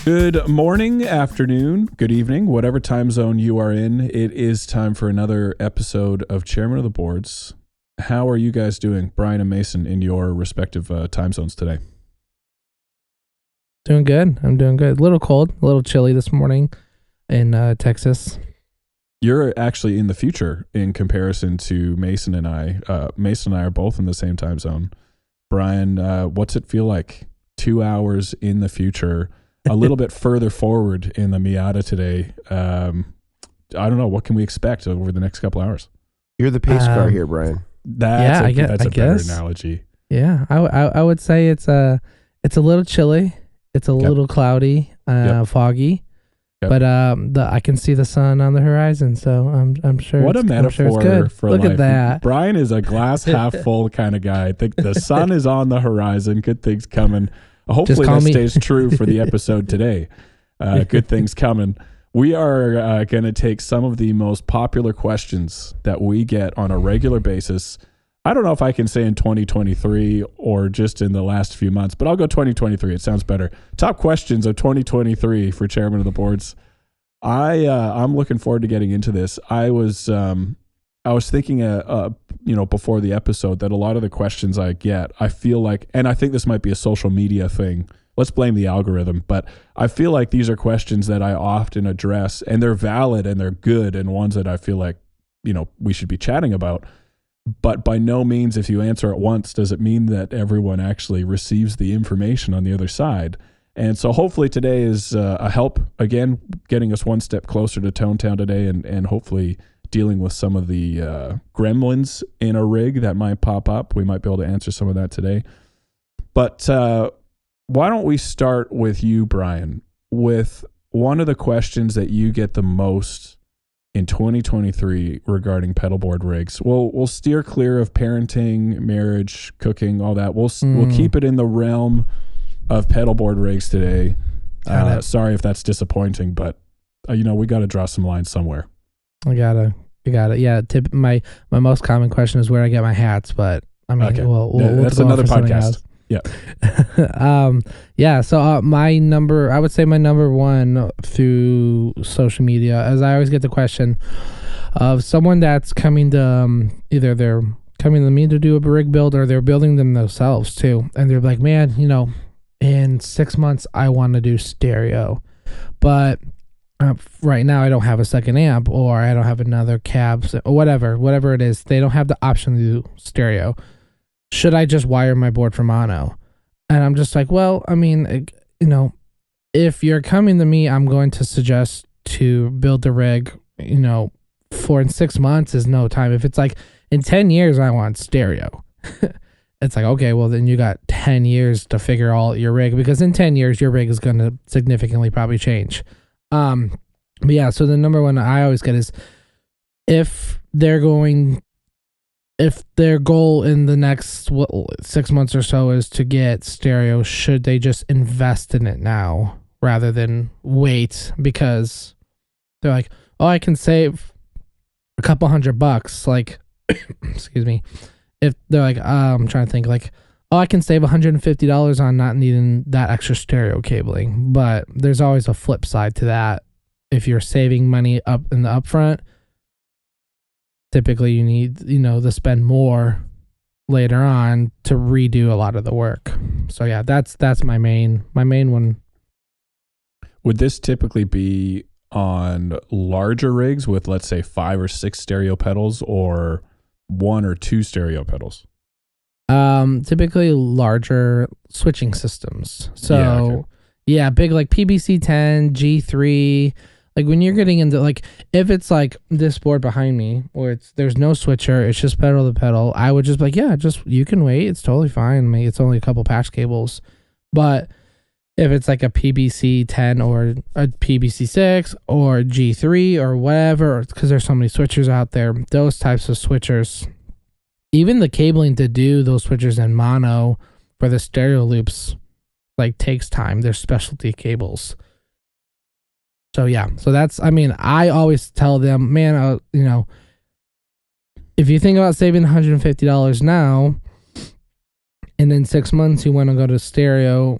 Good morning, afternoon, good evening, whatever time zone you are in. It is time for another episode of Chairmen of the Boards. How are you guys doing, Brian and Mason, in your respective time zones today? Doing good. I'm doing good. A little cold, a little chilly this morning in Texas. You're actually in the future in comparison to Mason and I. Mason and I are both in the same time zone. Brian, what's it feel like? 2 hours in the future, a little bit further forward in the Miata today. I don't know. What can we expect over the next couple hours? You're the pace car here, Brian. That's a better analogy. Yeah, I would say it's a little chilly. It's a little cloudy, foggy, but I can see the sun on the horizon, so I'm sure. What a metaphor good. for Look life. At that. Brian is a glass half full kind of guy. I think the sun is on the horizon. Good things coming. Hopefully that stays true for the episode today. Good things coming. We are going to take some of the most popular questions that we get on a regular basis. I don't know if I can say in 2023 or just in the last few months, but I'll go 2023. It sounds better. Top questions of 2023 for Chairman of the Boards. I'm looking forward to getting into this. I was thinking, before the episode that a lot of the questions I get, I feel like, and I think this might be a social media thing. Let's blame the algorithm, but I feel like these are questions that I often address, and they're valid and they're good, and ones that I feel like, we should be chatting about. But by no means, if you answer it once, does it mean that everyone actually receives the information on the other side. And so hopefully today is a help, again, getting us one step closer to Tone Town today, and hopefully dealing with some of the gremlins in a rig that might pop up. We might be able to answer some of that today. But why don't we start with you, Brian, with one of the questions that you get the most in 2023 regarding pedalboard rigs. We'll steer clear of parenting, marriage, cooking, all that. We'll keep it in the realm of pedalboard rigs today. Sorry if that's disappointing, but we got to draw some lines somewhere. You got it. Yeah. My most common question is where I get my hats, but I mean, okay. we'll that's another podcast. Yeah. So I would say my number one through social media, as I always get the question of someone that's coming to either they're coming to me to do a rig build or they're building them themselves too. And they're like, man, in 6 months, I want to do stereo, but right now I don't have a second amp, or I don't have another cab, or whatever it is. They don't have the option to do stereo. Should I just wire my board for mono? And I'm just like, well, I mean, if you're coming to me, I'm going to suggest to build the rig, for in 6 months is no time. If it's like in 10 years, I want stereo. It's like, okay, well then you got 10 years to figure out your rig, because in 10 years, your rig is going to significantly probably change. But yeah, so the number one I always get is if their goal in the next 6 months or so is to get stereo, should they just invest in it now rather than wait? Because they're like, oh, I can save a couple $100. Like, excuse me. If they're like, I'm trying to think, like, oh, I can save $150 on not needing that extra stereo cabling. But there's always a flip side to that. If you're saving money up in the upfront, typically you need, to spend more later on to redo a lot of the work. So yeah, that's my main one. Would this typically be on larger rigs with, let's say, 5 or 6 stereo pedals, or 1 or 2 stereo pedals? Typically larger switching systems. So big like PBC 10, G3. Like when you're getting into, like, if it's like this board behind me where there's no switcher, it's just pedal to pedal, I would just be like, you can wait. It's totally fine. I mean, it's only a couple patch cables. But if it's like a PBC 10 or a PBC 6 or G3 or whatever, because there's so many switchers out there, those types of switchers, even the cabling to do those switchers in mono for the stereo loops, like, takes time. They're specialty cables. So yeah, so that's, I mean, I always tell them, man, if you think about saving $150 now, and in 6 months you want to go to stereo,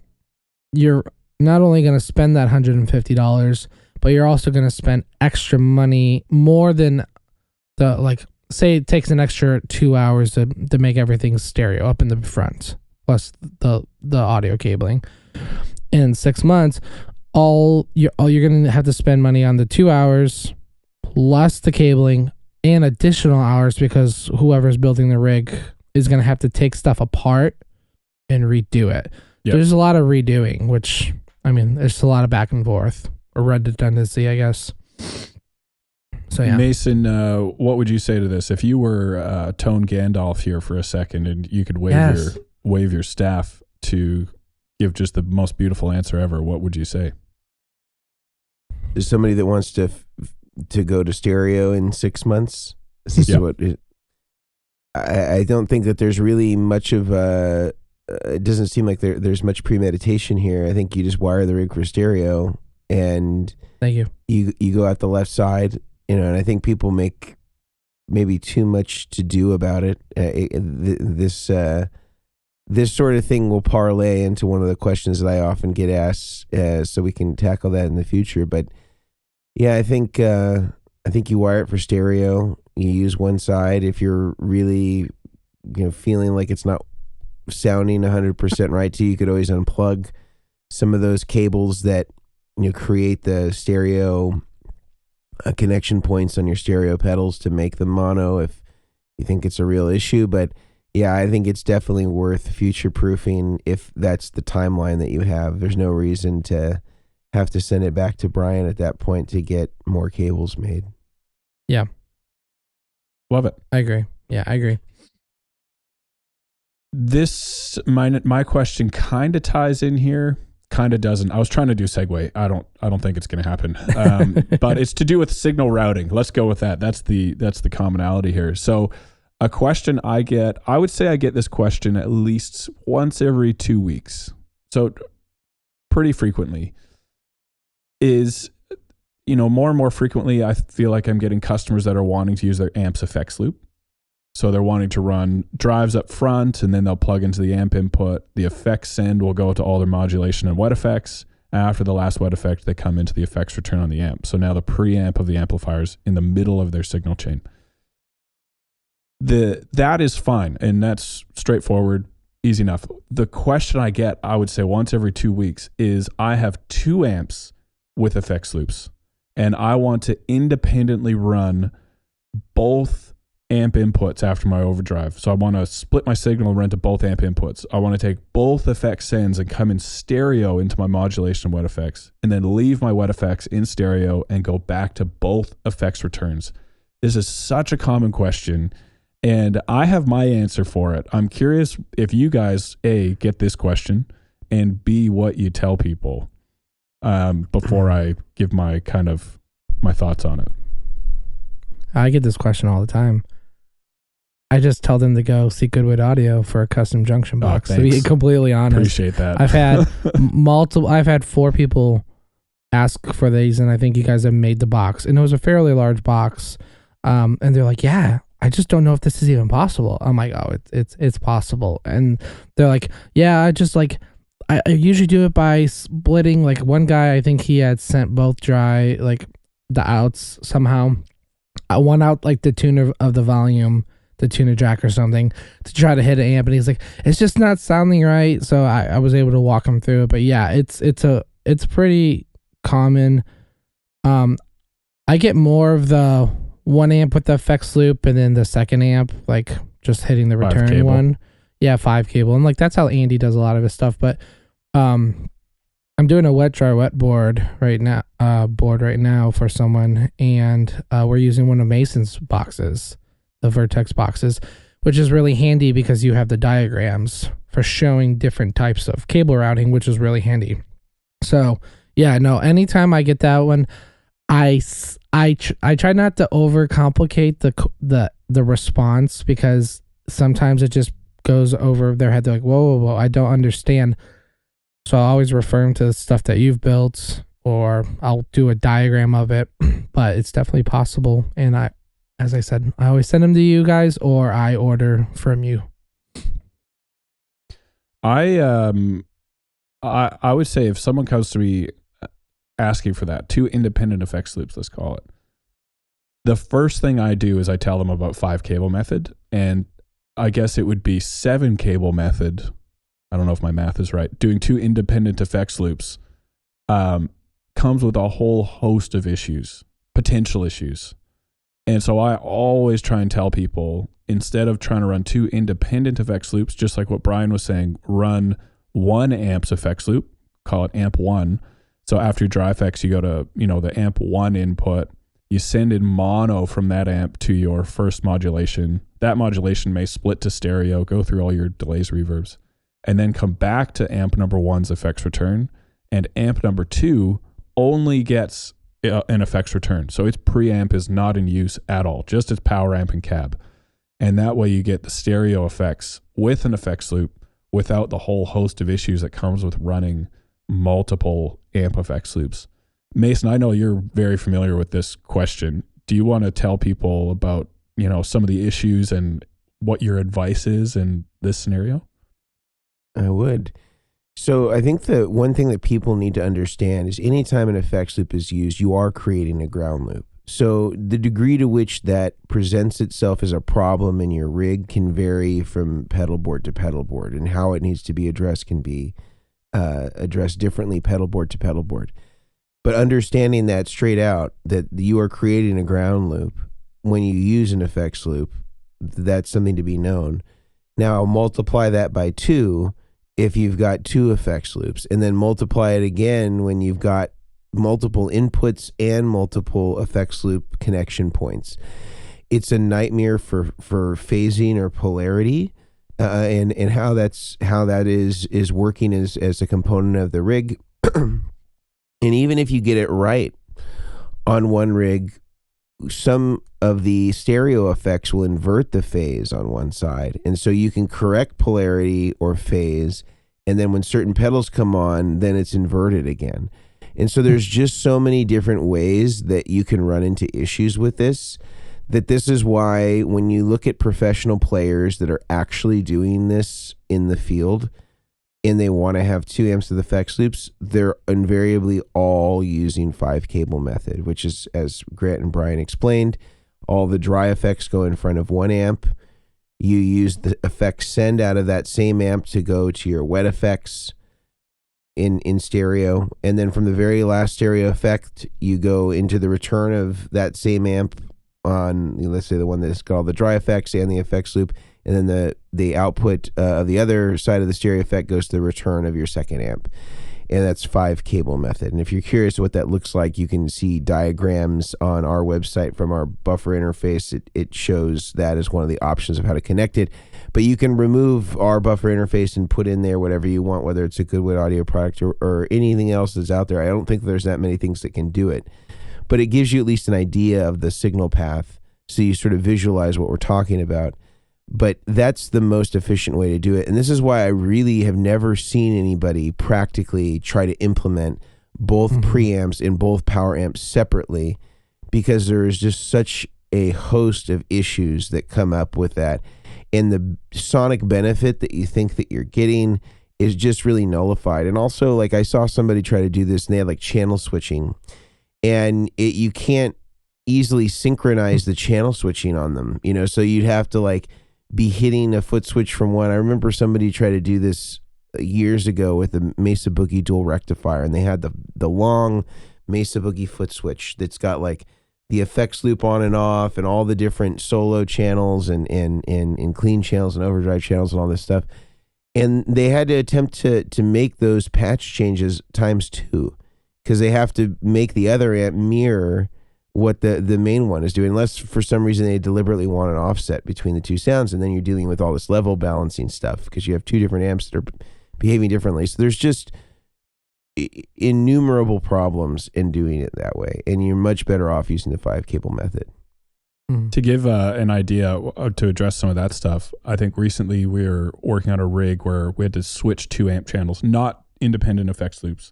you're not only going to spend that $150, but you're also going to spend extra money, more than the, like, say it takes an extra 2 hours to make everything stereo up in the front, plus the audio cabling. In 6 months, all you're going to have to spend money on the 2 hours plus the cabling and additional hours, because whoever's building the rig is going to have to take stuff apart and redo it. Yep. There's a lot of redoing, which, I mean, there's a lot of back and forth or redundancy, I guess. So, yeah. Mason, what would you say to this? If you were Tone Gandalf here for a second and you could wave your staff to give just the most beautiful answer ever, what would you say? There's somebody that wants to go to stereo in 6 months. This is what I don't think that there's really much of it doesn't seem like there's much premeditation here. I think you just wire the rig for stereo, and thank you. You go out the left side, and I think people make maybe too much to do about it. This sort of thing will parlay into one of the questions that I often get asked, so we can tackle that in the future. But yeah, I think you wire it for stereo. You use one side. If you're really, feeling like it's not sounding 100% right to you, you could always unplug some of those cables that create the stereo connection points on your stereo pedals to make them mono if you think it's a real issue. But yeah, I think it's definitely worth future-proofing if that's the timeline that you have. There's no reason to have to send it back to Brian at that point to get more cables made. Yeah. Love it. I agree. Yeah, I agree. This, my question kind of ties in here, kind of doesn't. I was trying to do segue. I don't think it's going to happen. But it's to do with signal routing. Let's go with that. That's the commonality here. So a question I get, I would say I get this question at least once every 2 weeks. So pretty frequently is, more and more frequently, I feel like I'm getting customers that are wanting to use their amp's effects loop. So they're wanting to run drives up front, and then they'll plug into the amp input. The effects send will go to all their modulation and wet effects. After the last wet effect, they come into the effects return on the amp. So now the preamp of the amplifier's in the middle of their signal chain. That is fine, and that's straightforward, easy enough. The question I get, I would say once every 2 weeks, is I have 2 amps with effects loops, and I want to independently run both amp inputs after my overdrive. So I want to split my signal and run to both amp inputs. I want to take both effects sends and come in stereo into my modulation and wet effects, and then leave my wet effects in stereo and go back to both effects returns. This is such a common question, and I have my answer for it. I'm curious if you guys, A, get this question, and B, what you tell people before I give my thoughts on it. I get this question all the time. I just tell them to go see Goodwood Audio for a custom junction box. To be completely honest, appreciate that. I've had I've had 4 people ask for these, and I think you guys have made the box, and it was a fairly large box. And they're like, "Yeah, I just don't know if this is even possible." I'm like, "Oh, it's possible." And they're like, "Yeah, I usually do it by splitting." Like one guy, I think he had sent both dry, like the outs somehow. I one out like the tuner of the volume, the tuner jack or something, to try to hit an amp, and he's like, "It's just not sounding right." So I was able to walk him through it. But yeah, it's pretty common. I get more of the 1 amp with the effects loop, and then the second amp, like just hitting the return one. Yeah, 5 cable, and like that's how Andy does a lot of his stuff. But I'm doing a wet dry wet board right now for someone, and we're using one of Mason's boxes, the Vertex boxes, which is really handy because you have the diagrams for showing different types of cable routing, which is really handy. So yeah, no, anytime I get that one, I try not to overcomplicate the response, because sometimes it just goes over their head. They're like, whoa, I don't understand. So I always refer them to the stuff that you've built, or I'll do a diagram of it. But it's definitely possible. And as I said, I always send them to you guys, or I order from you. I I would say if someone comes to me asking for that, 2 independent effects loops, let's call it, the first thing I do is I tell them about 5 cable method, and I guess it would be 7 cable method. I don't know if my math is right. Doing 2 independent effects loops comes with a whole host of issues, potential issues. And so I always try and tell people, instead of trying to run 2 independent effects loops, just like what Brian was saying, run 1 amp's effects loop, call it amp 1. So after dry effects, you go to, the amp 1 input, you send in mono from that amp to your first modulation. That modulation may split to stereo, go through all your delays, reverbs, and then come back to amp number 1's effects return. And amp number 2 only gets an effects return. So its preamp is not in use at all, just its power amp and cab. And that way you get the stereo effects with an effects loop without the whole host of issues that comes with running multiple amp effects loops. Mason, I know you're very familiar with this question. Do you want to tell people about, some of the issues and what your advice is in this scenario? I would. So I think the one thing that people need to understand is anytime an effects loop is used, you are creating a ground loop. So the degree to which that presents itself as a problem in your rig can vary from pedalboard to pedalboard, and how it needs to be addressed can be addressed differently pedalboard to pedalboard. But understanding that straight out, that you are creating a ground loop when you use an effects loop, that's something to be known. Now multiply that by 2 if you've got 2 effects loops, and then multiply it again when you've got multiple inputs and multiple effects loop connection points. It's a nightmare for phasing or polarity, and how that is working as a component of the rig. And even if you get it right on one rig, some of the stereo effects will invert the phase on one side. And so you can correct polarity or phase, and then when certain pedals come on, then it's inverted again. And so there's just so many different ways that you can run into issues with this, that this is why when you look at professional players that are actually doing this in the field, and they want to have 2 amps of effects loops, they're invariably all using 5 cable method, which is, as Grant and Brian explained, all the dry effects go in front of 1 amp. You use the effects send out of that same amp to go to your wet effects in stereo. And then from the very last stereo effect, you go into the return of that same amp on, let's say, the one that's got all the dry effects and the effects loop. And then the output of the other side of the stereo effect goes to the return of your second amp. And that's 5 cable method. And if you're curious what that looks like, you can see diagrams on our website from our buffer interface. It shows that as one of the options of how to connect it. But you can remove our buffer interface and put in there whatever you want, whether it's a Goodwood audio product or anything else that's out there. I don't think there's that many things that can do it. But it gives you at least an idea of the signal path, so you sort of visualize what we're talking about. But that's the most efficient way to do it. And this is why I really have never seen anybody practically try to implement both preamps and both power amps separately, because there is just such a host of issues that come up with that. And the sonic benefit that you think that you're getting is just really nullified. And also, like, I saw somebody try to do this, and they had like channel switching, and you can't easily synchronize the channel switching on them, so you'd have to like be hitting a foot switch from one. I remember somebody tried to do this years ago with the Mesa Boogie dual rectifier, and they had the long Mesa Boogie foot switch that's got like the effects loop on and off and all the different solo channels and clean channels and overdrive channels and all this stuff. And they had to attempt to make those patch changes ×2, because they have to make the other amp mirror what the main one is doing, unless for some reason they deliberately want an offset between the two sounds, and then you're dealing with all this level balancing stuff because you have 2 different amps that are behaving differently. So there's just innumerable problems in doing it that way, and you're much better off using the 5 cable method. To give an idea to address some of that stuff, I think recently we were working on a rig where we had to switch 2 amp channels, not independent effects loops,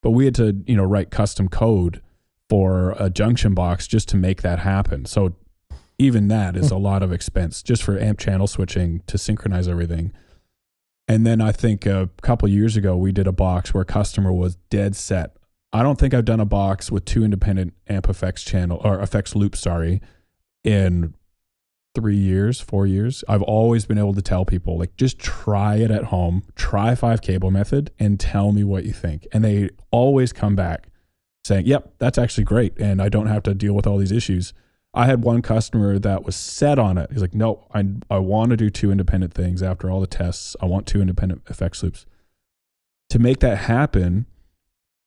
but we had to write custom code for a junction box just to make that happen. So even that is a lot of expense just for amp channel switching to synchronize everything. And then I think a couple of years ago, we did a box where a customer was dead set. I don't think I've done a box with 2 independent amp effects effects loops, in 3 years, 4 years. I've always been able to tell people, like, just try it at home, try 5 cable method and tell me what you think. And they always come back saying, yep, that's actually great. And I don't have to deal with all these issues. I had one customer that was set on it. He's like, no, I want to do 2 independent things after all the tests. I want 2 independent effects loops. To make that happen,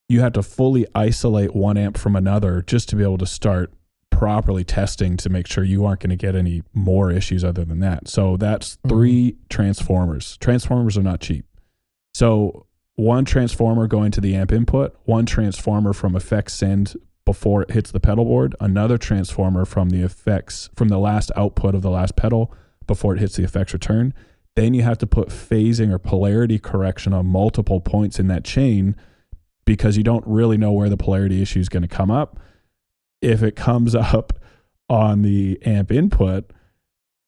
you have to fully isolate one amp from another just to be able to start properly testing to make sure you aren't going to get any more issues other than that. So that's 3 transformers. Transformers are not cheap. So 1 transformer going to the amp input, 1 transformer from effects send before it hits the pedal board, another transformer from the effects, from the last output of the last pedal before it hits the effects return. Then you have to put phasing or polarity correction on multiple points in that chain because you don't really know where the polarity issue is going to come up. If it comes up on the amp input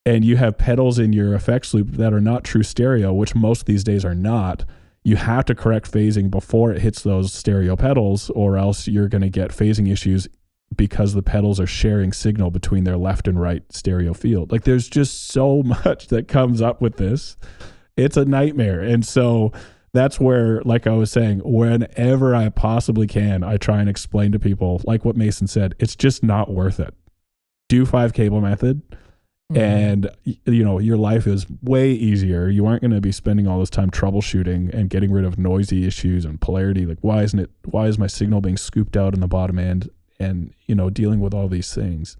and you have pedals in your effects loop that are not true stereo, which most these days are not, you have to correct phasing before it hits those stereo pedals, or else you're going to get phasing issues because the pedals are sharing signal between their left and right stereo field. Like, there's just so much that comes up with this. It's a nightmare. And so that's where, like I was saying, whenever I possibly can, I try and explain to people, like what Mason said, it's just not worth it. Do 5 cable method, and your life is way easier. You aren't going to be spending all this time troubleshooting and getting rid of noisy issues and polarity. Like, why is my signal being scooped out in the bottom end, and dealing with all these things.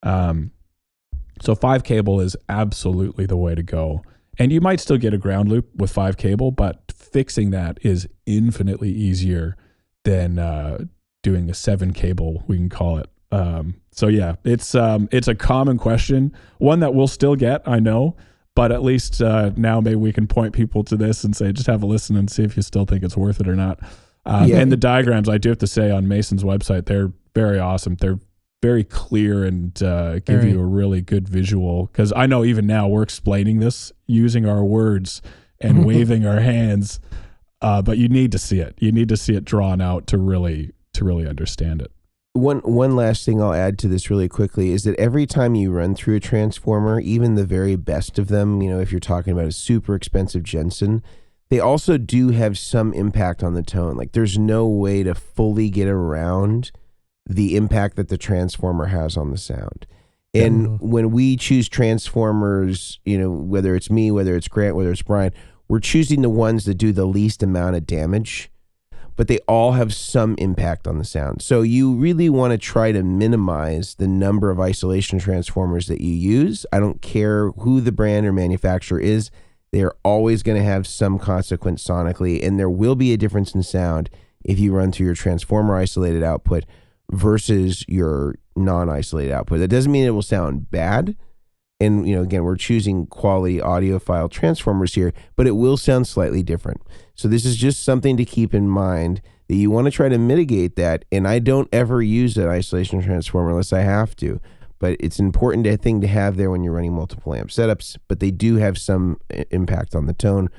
So 5 cable is absolutely the way to go. And you might still get a ground loop with 5 cable, but fixing that is infinitely easier than doing a 7 cable, we can call it. So yeah, it's a common question, one that we'll still get, I know, but at least now maybe we can point people to this and say, just have a listen and see if you still think it's worth it or not. And the diagrams, I do have to say, on Mason's website, they're very awesome. They're very clear and give you a really good visual, because I know even now we're explaining this using our words and waving our hands, but you need to see it. You need to see it drawn out to really understand it. One last thing I'll add to this really quickly is that every time you run through a transformer, even the very best of them, if you're talking about a super expensive Jensen, they also do have some impact on the tone. Like, there's no way to fully get around the impact that the transformer has on the sound. And when we choose transformers, whether it's me, whether it's Grant, whether it's Brian, we're choosing the ones that do the least amount of damage, but they all have some impact on the sound. So you really want to try to minimize the number of isolation transformers that you use. I don't care who the brand or manufacturer is. They're always going to have some consequence sonically, and there will be a difference in sound if you run through your transformer isolated output versus your non-isolated output. That doesn't mean it will sound bad. And, again, we're choosing quality audiophile transformers here, but it will sound slightly different. So this is just something to keep in mind, that you want to try to mitigate that. And I don't ever use an isolation transformer unless I have to, but it's an important thing to have there when you're running multiple amp setups, but they do have some impact on the tone,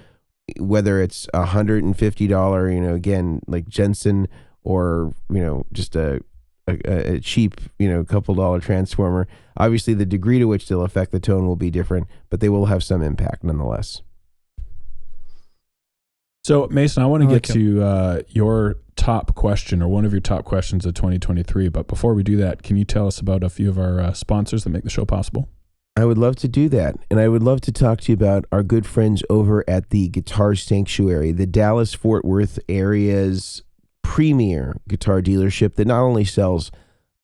whether it's $150, again, like Jensen, or, just a cheap, couple dollar transformer. Obviously, the degree to which they'll affect the tone will be different, but they will have some impact nonetheless. So, Mason, I want to get to your top question, or one of your top questions of 2023. But before we do that, can you tell us about a few of our sponsors that make the show possible? I would love to do that. And I would love to talk to you about our good friends over at the Guitar Sanctuary, the Dallas-Fort Worth area's premier guitar dealership that not only sells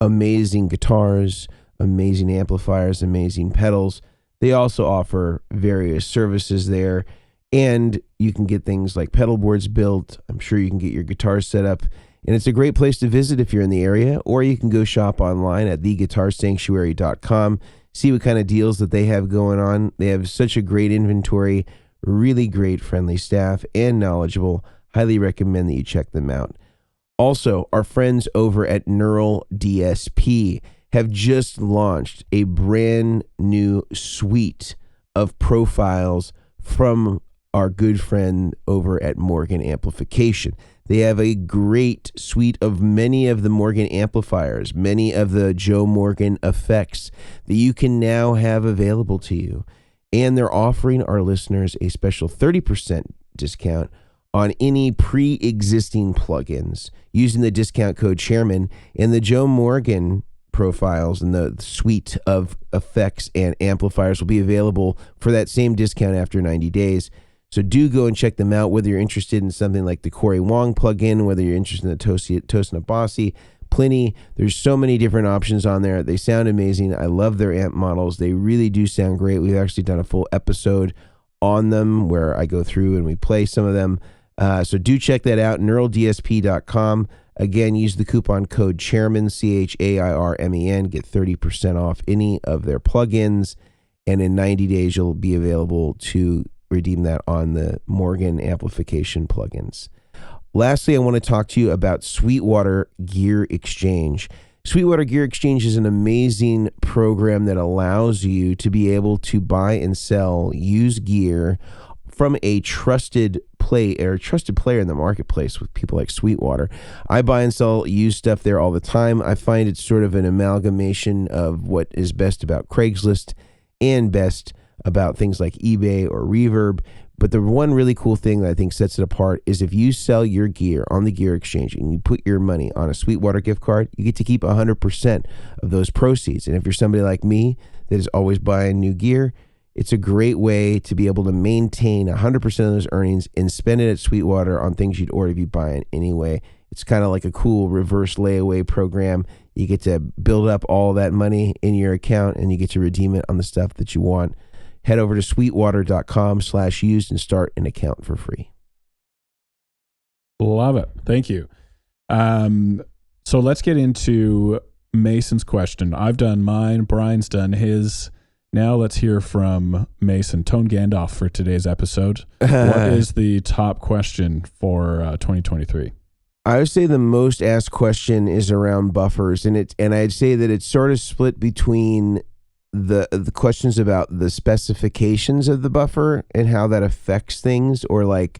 amazing guitars, amazing amplifiers, amazing pedals, they also offer various services there. And you can get things like pedalboards built. I'm sure you can get your guitar set up. And it's a great place to visit if you're in the area, or you can go shop online at theguitarsanctuary.com, see what kind of deals that they have going on. They have such a great inventory, really great friendly staff, and knowledgeable. Highly recommend that you check them out. Also, our friends over at Neural DSP have just launched a brand new suite of profiles from our good friend over at Morgan Amplification. They have a great suite of many of the Morgan amplifiers, many of the Joe Morgan effects that you can now have available to you. And they're offering our listeners a special 30% discount on any pre-existing plugins using the discount code Chairmen. And the Joe Morgan profiles and the suite of effects and amplifiers will be available for that same discount after 90 days. So do go and check them out, whether you're interested in something like the Corey Wong plugin, whether you're interested in the Tosna Bossi, Pliny. There's so many different options on there. They sound amazing. I love their amp models. They really do sound great. We've actually done a full episode on them where I go through and we play some of them. So do check that out, neuraldsp.com. Again, use the coupon code Chairmen, CHAIRMEN, get 30% off any of their plugins. And in 90 days, you'll be available to redeem that on the Morgan amplification plugins. Lastly, I want to talk to you about Sweetwater Gear Exchange. Sweetwater Gear Exchange is an amazing program that allows you to be able to buy and sell used gear from a trusted player in the marketplace with people like Sweetwater. I buy and sell used stuff there all the time. I find it's sort of an amalgamation of what is best about Craigslist and best about things like eBay or Reverb. But the one really cool thing that I think sets it apart is if you sell your gear on the Gear Exchange and you put your money on a Sweetwater gift card, you get to keep 100% of those proceeds. And if you're somebody like me that is always buying new gear, it's a great way to be able to maintain 100% of those earnings and spend it at Sweetwater on things you'd already be buying anyway. It's kind of like a cool reverse layaway program. You get to build up all that money in your account and you get to redeem it on the stuff that you want. Head over to sweetwater.com/used and start an account for free. Love it. Thank you. So let's get into Mason's question. I've done mine. Brian's done his. Now let's hear from Mason. Tone Gandalf for today's episode. What is the top question for 2023? I would say the most asked question is around buffers, and I'd say that it's sort of split between the questions about the specifications of the buffer and how that affects things, or like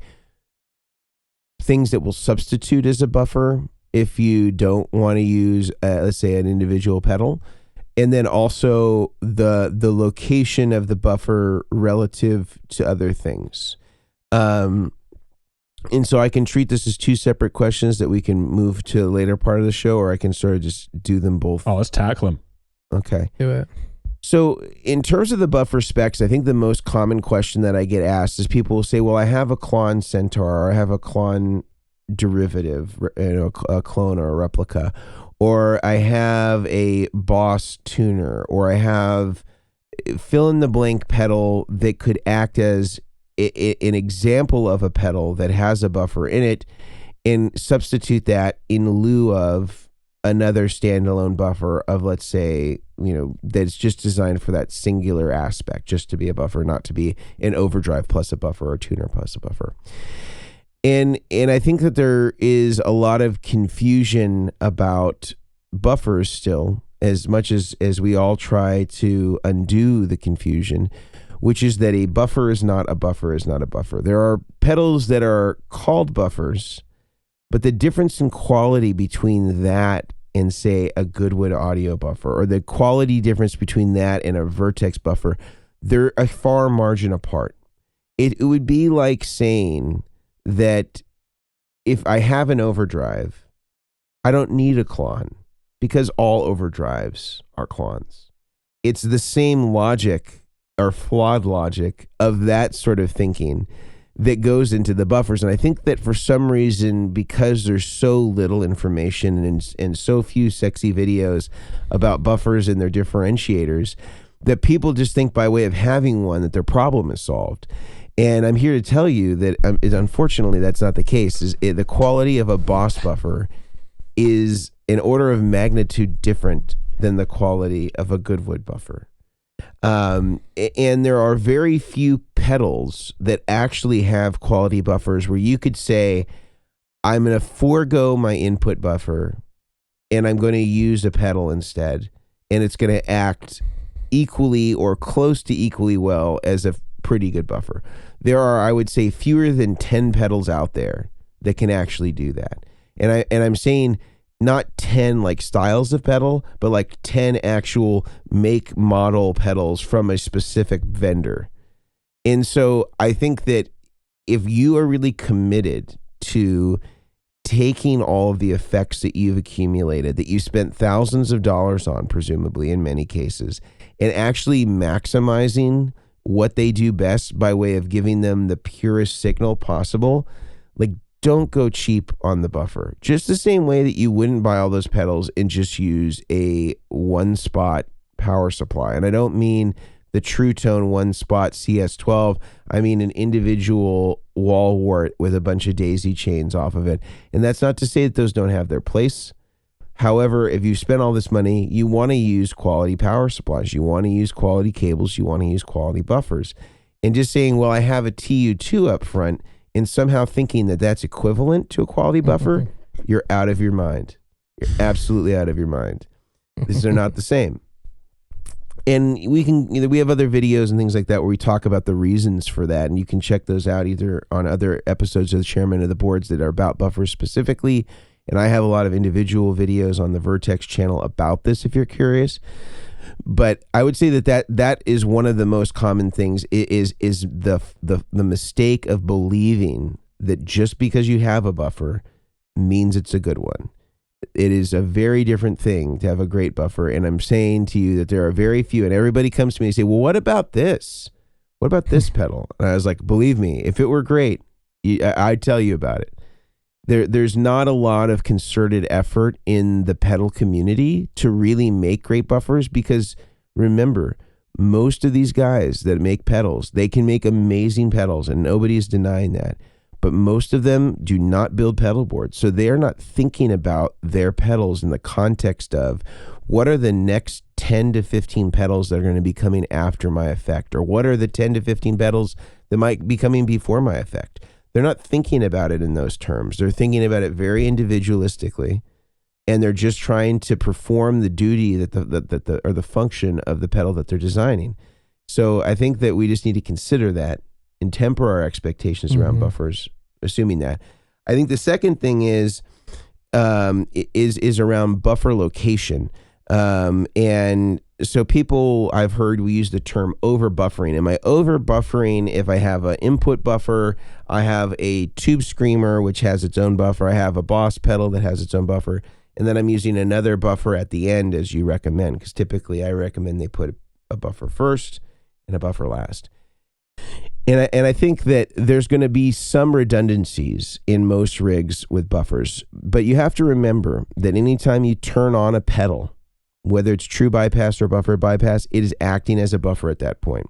things that will substitute as a buffer if you don't want to use, let's say, an individual pedal. And then also the location of the buffer relative to other things. And so I can treat this as two separate questions that we can move to the later part of the show, or I can sort of just do them both. Oh, let's tackle them. Okay. Do it. So in terms of the buffer specs, I think the most common question that I get asked is people will say, well, I have a Klon Centaur, or I have a Klon derivative, a clone or a replica, or I have a Boss tuner, or I have fill in the blank pedal that could act as an example of a pedal that has a buffer in it, and substitute that in lieu of another standalone buffer of, let's say, that's just designed for that singular aspect, just to be a buffer, not to be an overdrive plus a buffer or a tuner plus a buffer. And I think that there is a lot of confusion about buffers still, as much as we all try to undo the confusion, which is that a buffer is not a buffer is not a buffer. There are pedals that are called buffers, but the difference in quality between that and, say, a Goodwood audio buffer, or the quality difference between that and a Vertex buffer, they're a far margin apart. It would be like saying that if I have an overdrive, I don't need a clon, because all overdrives are clones. It's the same logic, or flawed logic, of that sort of thinking that goes into the buffers. And I think that for some reason, because there's so little information and so few sexy videos about buffers and their differentiators, that people just think by way of having one that their problem is solved. And I'm here to tell you that unfortunately that's not the case. The quality of a Boss buffer is an order of magnitude different than the quality of a Goodwood buffer. And there are very few pedals that actually have quality buffers where you could say, I'm going to forego my input buffer and I'm going to use a pedal instead, and it's going to act equally or close to equally well as a pretty good buffer. There are, I would say, fewer than 10 pedals out there that can actually do that. And I'm saying not 10 like styles of pedal, but like 10 actual make model pedals from a specific vendor. And so I think that if you are really committed to taking all of the effects that you've accumulated, that you spent thousands of dollars on, presumably in many cases, and actually maximizing what they do best by way of giving them the purest signal possible, like, don't go cheap on the buffer. Just the same way that you wouldn't buy all those pedals and just use a one-spot power supply. And I don't mean the True Tone one-spot CS12. I mean an individual wall wart with a bunch of daisy chains off of it. And that's not to say that those don't have their place. However, if you spend all this money, you want to use quality power supplies. You want to use quality cables. You want to use quality buffers. And just saying, well, I have a TU2 up front, and somehow thinking that that's equivalent to a quality buffer, you're out of your mind. You're absolutely out of your mind. These are not the same. And we have other videos and things like that where we talk about the reasons for that, and you can check those out either on other episodes of the Chairmen of the Boards that are about buffers specifically. And I have a lot of individual videos on the Vertex channel about this if you're curious. But I would say that is one of the most common things is the mistake of believing that just because you have a buffer means it's a good one. It is a very different thing to have a great buffer. And I'm saying to you that there are very few, and everybody comes to me and say, well, what about this? What about this pedal? And I was like, believe me, if it were great, I'd tell you about it. There's not a lot of concerted effort in the pedal community to really make great buffers, because remember, most of these guys that make pedals, they can make amazing pedals, and nobody's denying that. But most of them do not build pedal boards. So they are not thinking about their pedals in the context of what are the next 10 to 15 pedals that are going to be coming after my effect, or what are the 10 to 15 pedals that might be coming before my effect. They're not thinking about it in those terms. They're thinking about it very individualistically, and they're just trying to perform the duty that the function of the pedal that they're designing. So I think that we just need to consider that and temper our expectations around buffers, assuming that. I think the second thing is around buffer location. And so people, I've heard we use the term over buffering. Am I over buffering if I have an input buffer? I have a tube screamer, which has its own buffer. I have a Boss pedal that has its own buffer. And then I'm using another buffer at the end, as you recommend, because typically I recommend they put a buffer first and a buffer last. And I think that there's going to be some redundancies in most rigs with buffers, but you have to remember that anytime you turn on a pedal, whether it's true bypass or buffer bypass, it is acting as a buffer at that point.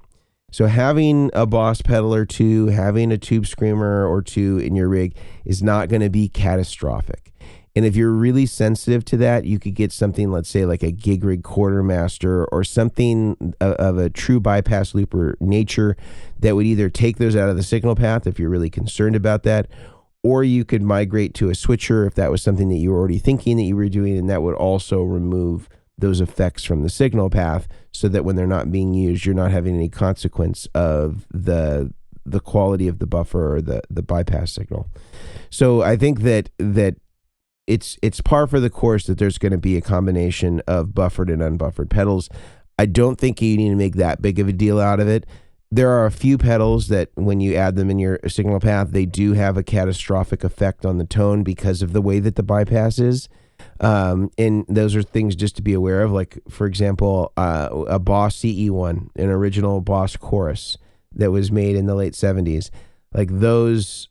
So having a Boss pedal or two, having a tube screamer or two in your rig is not going to be catastrophic. And if you're really sensitive to that, you could get something, let's say like a gig rig quartermaster or something of a true bypass looper nature that would either take those out of the signal path if you're really concerned about that, or you could migrate to a switcher if that was something that you were already thinking that you were doing, and that would also remove those effects from the signal path so that when they're not being used, you're not having any consequence of the quality of the buffer or the bypass signal. So I think that it's par for the course that there's going to be a combination of buffered and unbuffered pedals. I don't think you need to make that big of a deal out of it. There are a few pedals that when you add them in your signal path, they do have a catastrophic effect on the tone because of the way that the bypass is. And those are things just to be aware of. Like, for example, a Boss CE1, an original Boss chorus that was made in the late 70s. Like, those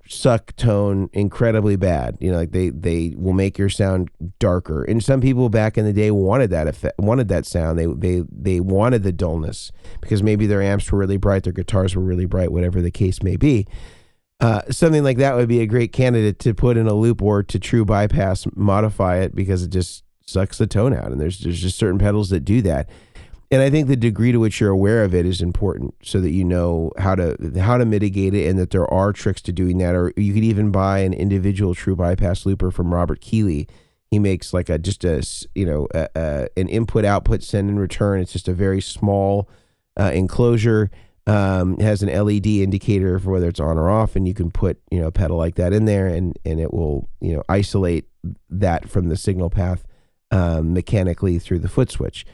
suck tone incredibly bad. You know, like they will make your sound darker. And some people back in the day wanted that effect, wanted that sound. They wanted the dullness because maybe their amps were really bright, their guitars were really bright, whatever the case may be. Something like that would be a great candidate to put in a loop or to true bypass modify it, because it just sucks the tone out. And there's just certain pedals that do that. And I think the degree to which you're aware of it is important, so that you know how to mitigate it, and that there are tricks to doing that. Or you could even buy an individual true bypass looper from Robert Keeley. He makes like an input output send and return. It's just a very small enclosure. It has an LED indicator for whether it's on or off, and you can put, a pedal like that in there, and it will, isolate that from the signal path mechanically through the foot switch.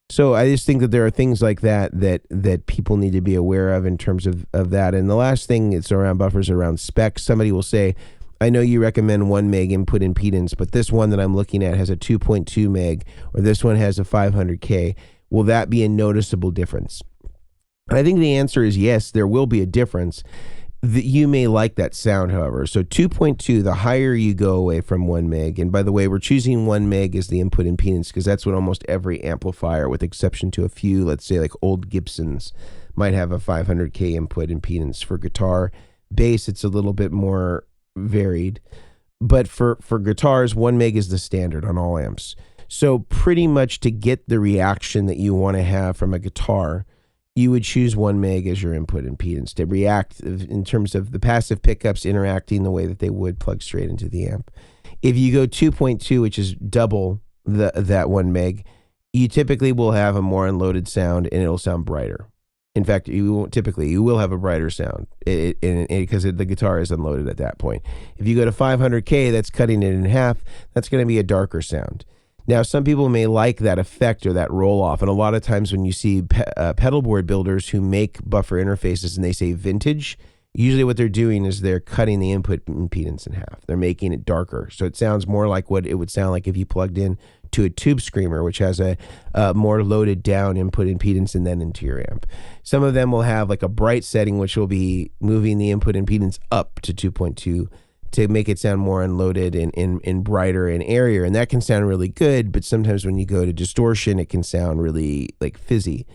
So I just think that there are things like that people need to be aware of in terms of that. And the last thing is around buffers, around specs. Somebody will say, I know you recommend 1 meg input impedance, but this one that I'm looking at has a 2.2 meg, or this one has a 500K. Will that be a noticeable difference? And I think the answer is yes, there will be a difference. You may like that sound, however. So 2.2, the higher you go away from 1 meg, and by the way, we're choosing 1 meg as the input impedance because that's what almost every amplifier, with exception to a few, let's say like old Gibsons, might have a 500K input impedance. For guitar, bass, it's a little bit more varied. But for guitars, 1 meg is the standard on all amps. So pretty much to get the reaction that you want to have from a guitar, you would choose 1 meg as your input impedance to react in terms of the passive pickups interacting the way that they would plug straight into the amp. If you go 2.2, which is double that 1 meg, you typically will have a more unloaded sound and it'll sound brighter. In fact, you will have a brighter sound because the guitar is unloaded at that point. If you go to 500K, that's cutting it in half. That's going to be a darker sound. Now, some people may like that effect or that roll off. And a lot of times when you see pedalboard builders who make buffer interfaces and they say vintage, usually what they're doing is they're cutting the input impedance in half. They're making it darker. So it sounds more like what it would sound like if you plugged in to a tube screamer, which has a more loaded down input impedance and then into your amp. Some of them will have like a bright setting, which will be moving the input impedance up to 2.2 to make it sound more unloaded and brighter and airier. And that can sound really good, but sometimes when you go to distortion, it can sound really like fizzy.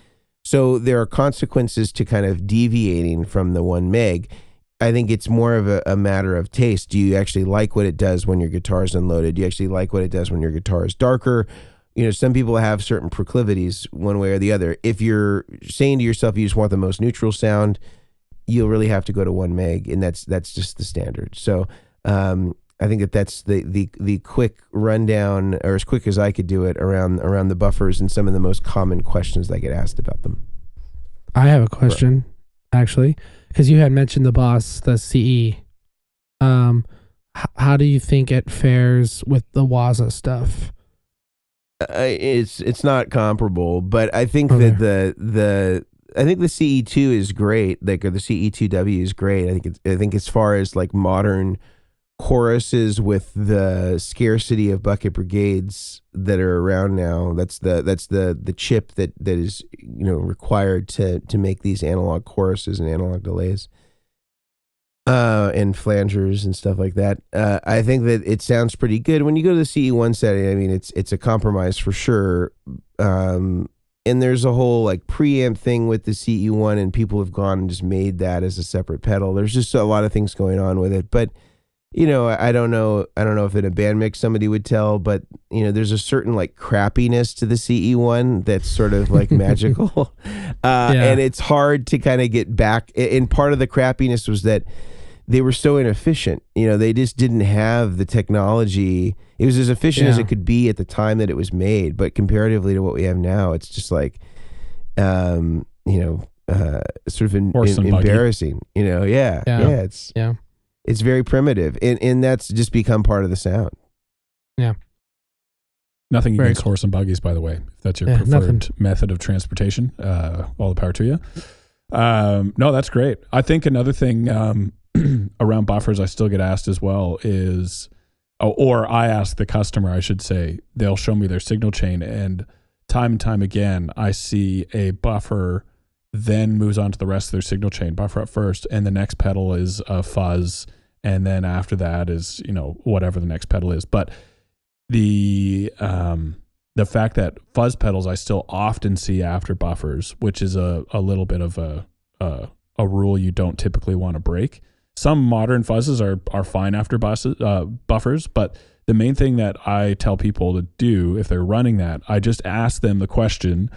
So there are consequences to kind of deviating from the 1 meg. I think it's more of a matter of taste. Do you actually like what it does when your guitar is unloaded? Do you actually like what it does when your guitar is darker? Some people have certain proclivities one way or the other. If you're saying to yourself you just want the most neutral sound, you'll really have to go to 1 meg, and that's just the standard. So I think that's the quick rundown, or as quick as I could do it, around the buffers and some of the most common questions I get asked about them. I have a question, actually, because you had mentioned the Boss, the CE. How do you think it fares with the Waza stuff? It's not comparable, but I think that I think the CE2 is great, or the CE2W is great. I think as far as like modern choruses with the scarcity of bucket brigades that are around now, that's the chip that is required to make these analog choruses and analog delays and flangers and stuff like that. I think that it sounds pretty good when you go to the CE1 setting. I mean, it's a compromise for sure. And there's a whole like preamp thing with the CE1, and people have gone and just made that as a separate pedal. There's just a lot of things going on with it, but I don't know if in a band mix somebody would tell, but there's a certain like crappiness to the CE1 that's sort of like magical. And it's hard to kind of get back. And part of the crappiness was that they were so inefficient. They just didn't have the technology. It was as efficient as it could be at the time that it was made, but comparatively to what we have now, it's just like, sort of embarrassing. It's very primitive, and that's just become part of the sound. Yeah. Nothing against horse and buggies, by the way. If that's your preferred method of transportation, all the power to you. No, that's great. I think another thing around buffers I still get asked as well is, or I ask the customer, I should say, they'll show me their signal chain, and time again, I see a buffer then moves on to the rest of their signal chain. Buffer up first, and the next pedal is a fuzz, and then after that is whatever the next pedal is. But the fact that fuzz pedals I still often see after buffers, which is a little bit of a rule you don't typically want to break. Some modern fuzzes are fine after buffers, but the main thing that I tell people to do if they're running that, I just ask them the question,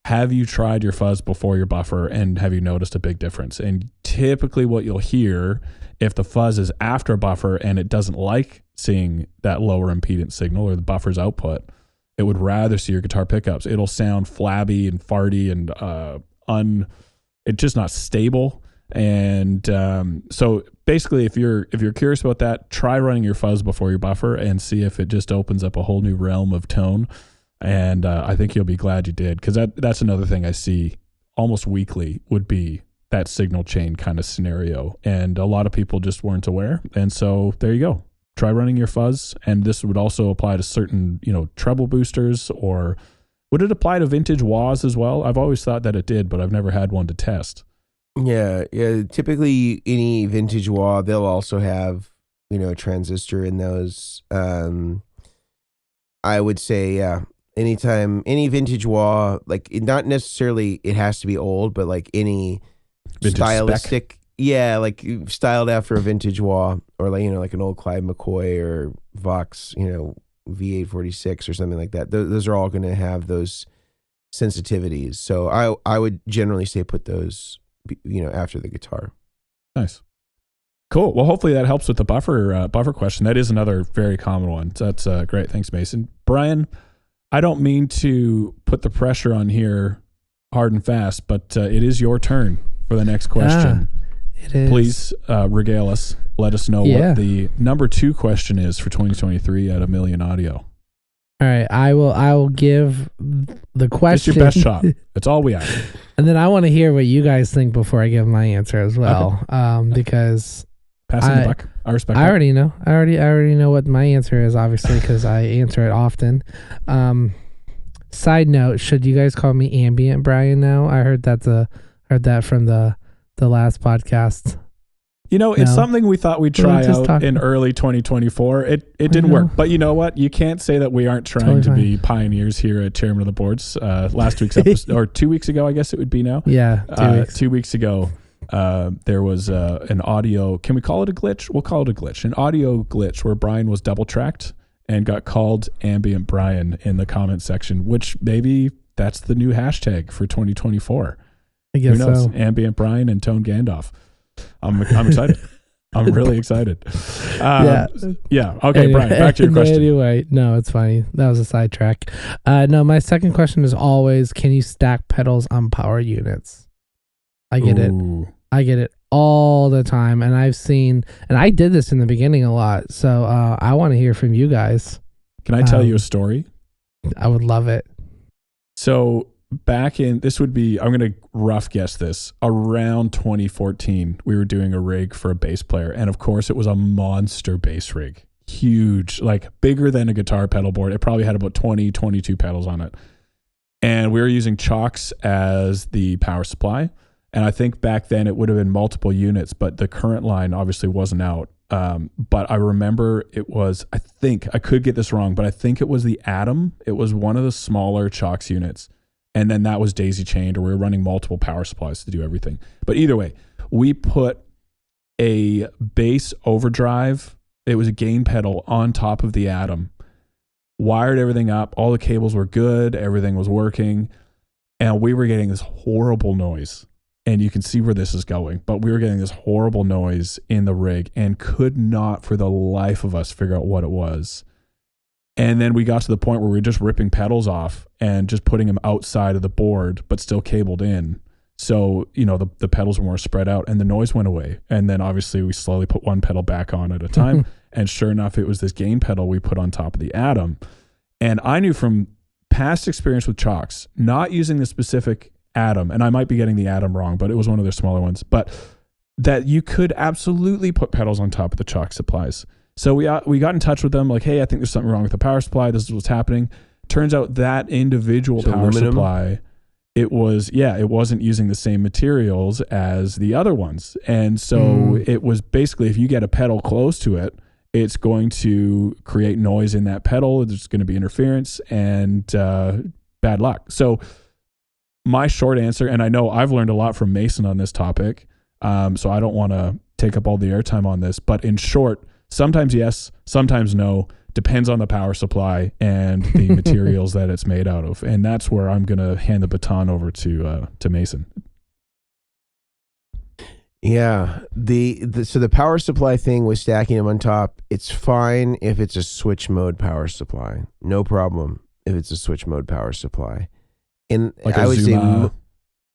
have you tried your fuzz before your buffer, and have you noticed a big difference? And typically what you'll hear, if the fuzz is after a buffer and it doesn't like seeing that lower impedance signal or the buffer's output, it would rather see your guitar pickups. It'll sound flabby and farty and it's just not stable. And so basically, if you're curious about that, try running your fuzz before your buffer and see if it just opens up a whole new realm of tone. And I think you'll be glad you did, because that's another thing I see almost weekly would be that signal chain kind of scenario. And a lot of people just weren't aware. And so there you go. Try running your fuzz. And this would also apply to certain, treble boosters, or would it apply to vintage wahs as well? I've always thought that it did, but I've never had one to test. Yeah. Typically, any vintage wah, they'll also have, a transistor in those. I would say, yeah, anytime, any vintage wah, like not necessarily it has to be old, but like any vintage stylistic, spec. Yeah, like styled after a vintage wah, or like an old Clyde McCoy or Vox, V846 or something like that. Those are all going to have those sensitivities. So I would generally say put those, after the guitar. Nice. Cool. Well, hopefully that helps with the buffer question. That is another very common one. So that's great. Thanks, Mason. Brian, I don't mean to put the pressure on here hard and fast, but it is your turn for the next question. It is. Please regale us. Let us know what the number 2 question is for 2023 at Omilion Audio. All right, I will give the question. It's your best shot. That's all we ask. And then I want to hear what you guys think before I give my answer as well. Okay. Because passing the buck. I respect. I already know. I already know what my answer is, obviously, because I answer it often. Side note: should you guys call me ambient Brian now? I heard that from the last podcast. It's something we thought we'd try out in early 2024. It didn't work. But you know what? You can't say that we aren't trying to be pioneers here at Chairmen of the Boards. Last week's episode, or 2 weeks ago, I guess it would be now. Yeah, 2 weeks. 2 weeks ago, there was an audio, can we call it a glitch? We'll call it a glitch. An audio glitch where Brian was double-tracked and got called Ambient Brian in the comment section, which maybe that's the new hashtag for 2024. I guess Who knows? so. Ambient Brian and Tone Gandalf. I'm excited. I'm really excited. Yeah. Okay, anyway, Brian, back to your question. Anyway, no, it's funny. That was a sidetrack. No, my second question is always, can you stack pedals on power units? I get it. I get it all the time. And I've seen, and I did this in the beginning a lot. So I want to hear from you guys. Can I tell you a story? I would love it. So back in, this would be, I'm going to rough guess this, around 2014, we were doing a rig for a bass player. And of course, it was a monster bass rig. Huge, like bigger than a guitar pedal board. It probably had about 20, 22 pedals on it. And we were using Chocks as the power supply. And I think back then it would have been multiple units, but the current line obviously wasn't out. But I remember it was, I could get this wrong, but I think it was the Atom. It was one of the smaller Chocks units. And then that was daisy chained, or we were running multiple power supplies to do everything. But either way, we put a bass overdrive. It was a gain pedal on top of the Atom, wired everything up. All the cables were good. Everything was working. And we were getting this horrible noise. And you can see where this is going. But we were getting this horrible noise in the rig and could not for the life of us figure out what it was. And then we got to the point where we were just ripping pedals off and just putting them outside of the board, but still cabled in. So, the pedals were more spread out and the noise went away. And then obviously we slowly put one pedal back on at a time. And sure enough, it was this gain pedal we put on top of the Atom. And I knew from past experience with Chocks, not using the specific Atom, and I might be getting the Atom wrong, but it was one of their smaller ones, but that you could absolutely put pedals on top of the Chock supplies. So we got in touch with them like, hey, I think there's something wrong with the power supply. This is what's happening. Turns out that individual power supply, it wasn't using the same materials as the other ones. And so it was basically, if you get a pedal close to it, it's going to create noise in that pedal. There's going to be interference and bad luck. So my short answer, and I know I've learned a lot from Mason on this topic, so I don't want to take up all the airtime on this, but in short, sometimes yes, sometimes no. Depends on the power supply and the materials that it's made out of. And that's where I'm going to hand the baton over to Mason. Yeah. So the power supply thing with stacking them on top, it's fine if it's a switch mode power supply. No problem if it's a switch mode power supply. And like I would say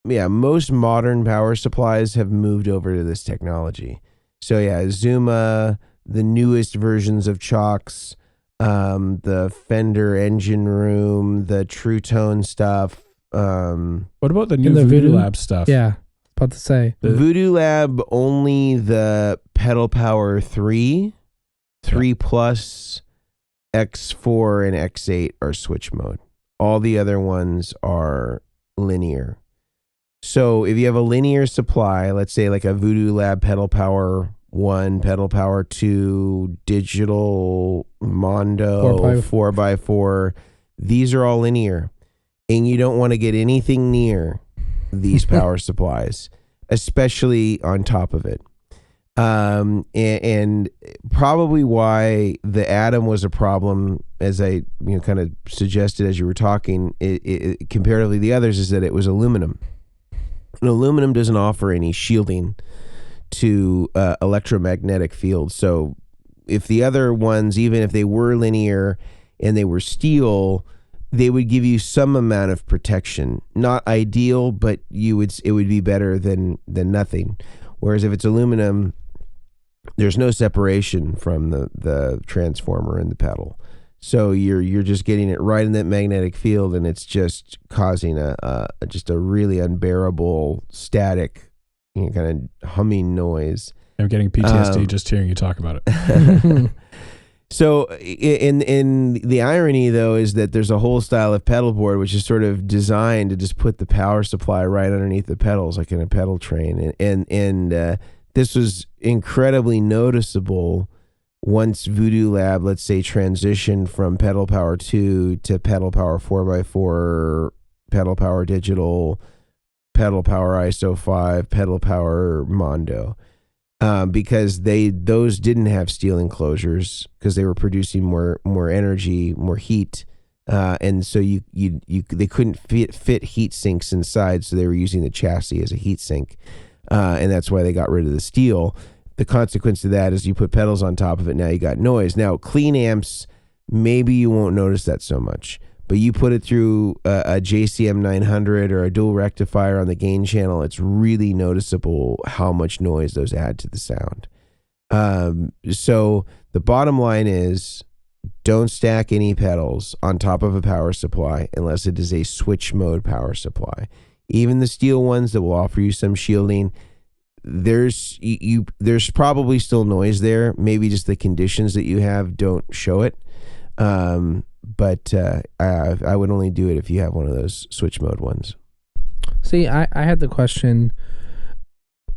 most modern power supplies have moved over to this technology. So yeah, Zuma, the newest versions of Chalks, the Fender Engine Room, the True Tone stuff. What about the new Voodoo Lab stuff? Yeah, about to say. Voodoo Lab, only the Pedal Power 3 Plus, X4, and X8 are switch mode. All the other ones are linear. So if you have a linear supply, let's say like a Voodoo Lab Pedal Power 1, Pedal Power 2, Digital Mondo 4x4, these are all linear. And you don't want to get anything near these power supplies, especially on top of it. And probably why the Atom was a problem, as I kind of suggested as you were talking, it comparatively to the others, is that it was aluminum. And aluminum doesn't offer any shielding to electromagnetic fields. So if the other ones, even if they were linear and they were steel, they would give you some amount of protection. Not ideal, but it would be better than nothing. Whereas if it's aluminum, there's no separation from the transformer and the pedal. So you're just getting it right in that magnetic field, and it's just causing a really unbearable static, kind of humming noise. I'm getting PTSD just hearing you talk about it. So in the irony, though, is that there's a whole style of pedalboard which is sort of designed to just put the power supply right underneath the pedals, like in a pedal train. And this was incredibly noticeable once Voodoo Lab, let's say, transitioned from Pedal Power 2 to Pedal Power 4x4, Pedal Power Digital, Pedal Power ISO 5, Pedal Power Mondo. Because those didn't have steel enclosures because they were producing more energy, more heat, and so they couldn't fit heat sinks inside, so they were using the chassis as a heat sink, and that's why they got rid of the steel. The consequence of that is you put pedals on top of it. Now you got noise. Now clean amps, maybe you won't notice that so much. But you put it through a JCM 900 or a dual rectifier on the gain channel, it's really noticeable how much noise those add to the sound. So the bottom line is, don't stack any pedals on top of a power supply unless it is a switch mode power supply. Even the steel ones that will offer you some shielding, there's probably still noise there. Maybe just the conditions that you have don't show it. But I would only do it if you have one of those switch mode ones. See, I had the question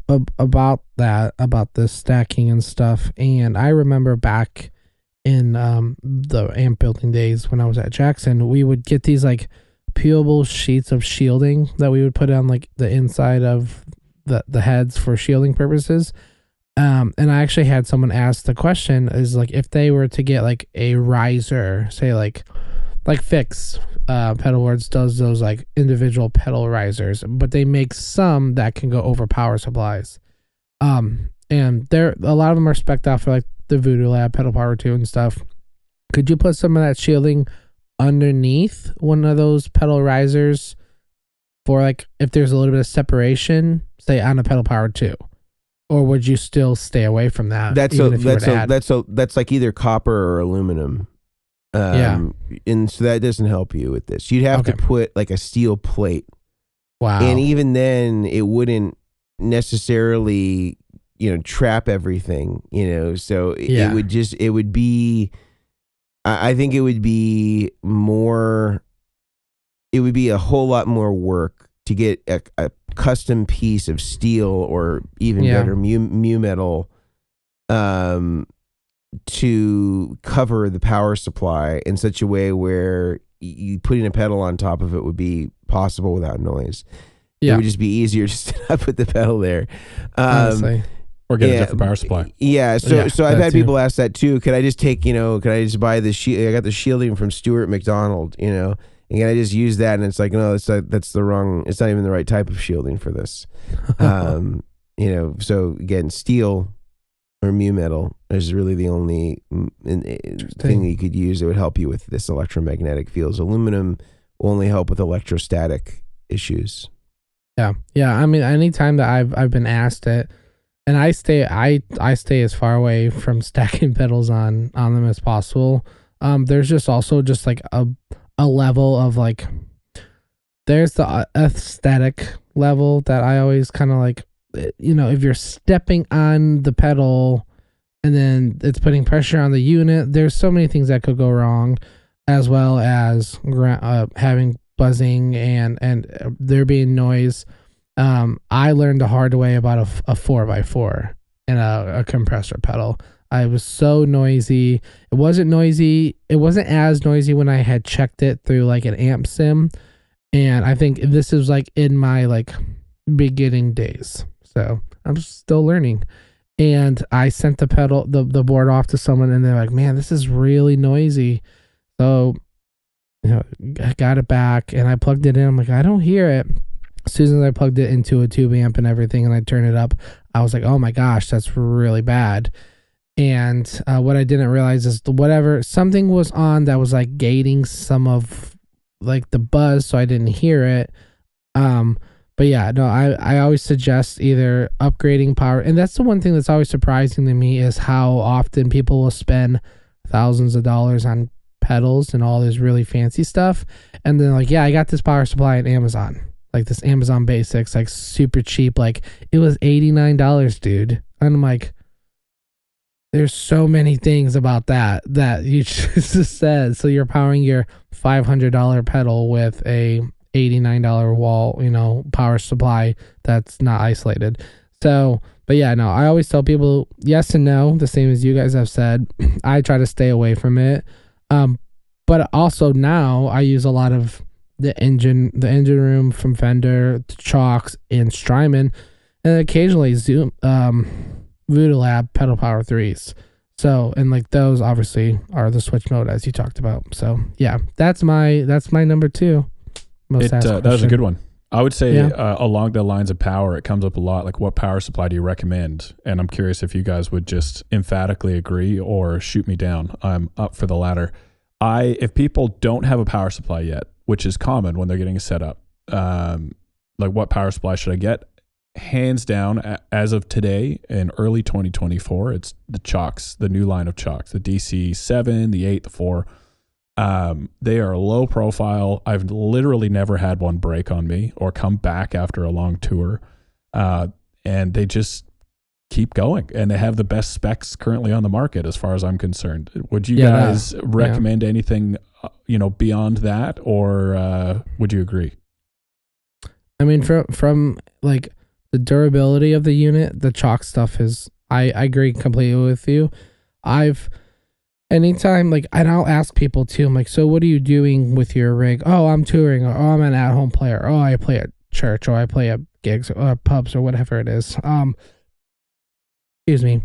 about the stacking and stuff, and I remember back in the amp building days when I was at Jackson, we would get these like peelable sheets of shielding that we would put on like the inside of the heads for shielding purposes. And I actually had someone ask the question is like, if they were to get like a riser, say like Fix Pedalboards does those like individual pedal risers, but they make some that can go over power supplies. And a lot of them are spec'd out for like the Voodoo Lab, Pedal Power 2 and stuff. Could you put some of that shielding underneath one of those pedal risers for like, if there's a little bit of separation, say on a Pedal Power 2? Or would you still stay away from that? That's like either copper or aluminum. And so that doesn't help you with this. You'd have to put like a steel plate. Wow. And even then it wouldn't necessarily, trap everything, so it would be, I think it would be a whole lot more work to get a custom piece of steel or even better mu metal to cover the power supply in such a way where you putting a pedal on top of it would be possible without noise. It would just be easier just to not put the pedal there. Honestly. Or get a different power supply. Yeah, so I've had people ask that too. Could I just buy the shield? I got the shielding from Stuart McDonald, and can I just use that? And it's like, no, that's the wrong. It's not even the right type of shielding for this. So again, steel or mu metal is really the only thing you could use that would help you with this electromagnetic fields. Aluminum will only help with electrostatic issues. Yeah. I mean, anytime that I've been asked it, and I stay as far away from stacking pedals on them as possible. There's just also just like a level of like, there's the aesthetic level that I always kind of like, if you're stepping on the pedal and then it's putting pressure on the unit, there's so many things that could go wrong, as well as having buzzing and there being noise. I learned the hard way about a 4x4 and a compressor pedal. I was so noisy. It wasn't as noisy when I had checked it through like an amp sim. And I think this is like in my like beginning days. So I'm still learning. And I sent the board off to someone and they're like, man, this is really noisy. So, I got it back and I plugged it in. I'm like, I don't hear it. As soon as I plugged it into a tube amp and everything and I turned it up, I was like, oh my gosh, that's really bad. And what I didn't realize is something was on that was like gating some of like the buzz, so I didn't hear it. But yeah, no, I always suggest either upgrading power. And that's the one thing that's always surprising to me is how often people will spend thousands of dollars on pedals and all this really fancy stuff. And then like, yeah, I got this power supply on Amazon. Like this Amazon Basics, like super cheap. Like it was $89, dude. And I'm like, there's so many things about that you just said. So you're powering your $500 pedal with a $89 wall, power supply that's not isolated. So, but yeah, no, I always tell people yes and no, the same as you guys have said. I try to stay away from it. But also now I use a lot of the engine room from Fender, Chalks, and Strymon, and occasionally Voodoo Lab pedal power 3s. So, and like those obviously are the switch mode as you talked about. So yeah, that's my number 2. That was a good one. I would say along the lines of power, it comes up a lot. Like, what power supply do you recommend? And I'm curious if you guys would just emphatically agree or shoot me down. I'm up for the latter. If people don't have a power supply yet, which is common when they're getting a setup, like what power supply should I get? Hands down, as of today in early 2024, it's the Chalks, the new line of Chalks, the DC7, the 8, the 4. They are low profile. I've literally never had one break on me or come back after a long tour. And they just keep going, and they have the best specs currently on the market as far as I'm concerned. Would you guys recommend anything, beyond that, or would you agree? I mean, from like the durability of the unit, the Chalk stuff is, I agree completely with you. Anytime, like, and I'll ask people too, I'm like, so what are you doing with your rig? Oh, I'm touring, or oh, I'm an at-home player. Oh, I play at church, or I play at gigs or pubs or whatever it is. Excuse me.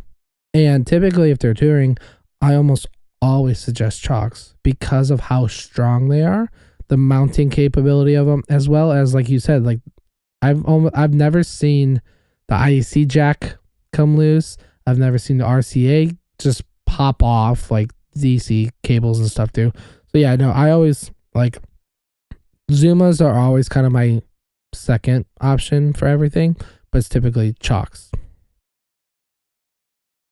And typically if they're touring, I almost always suggest Chalks because of how strong they are, the mounting capability of them, as well as, like you said, like I've never seen the IEC jack come loose. I've never seen the RCA just pop off, like DC cables and stuff do. So yeah, no, I always like Zumas are always kind of my second option for everything, but it's typically Chalks.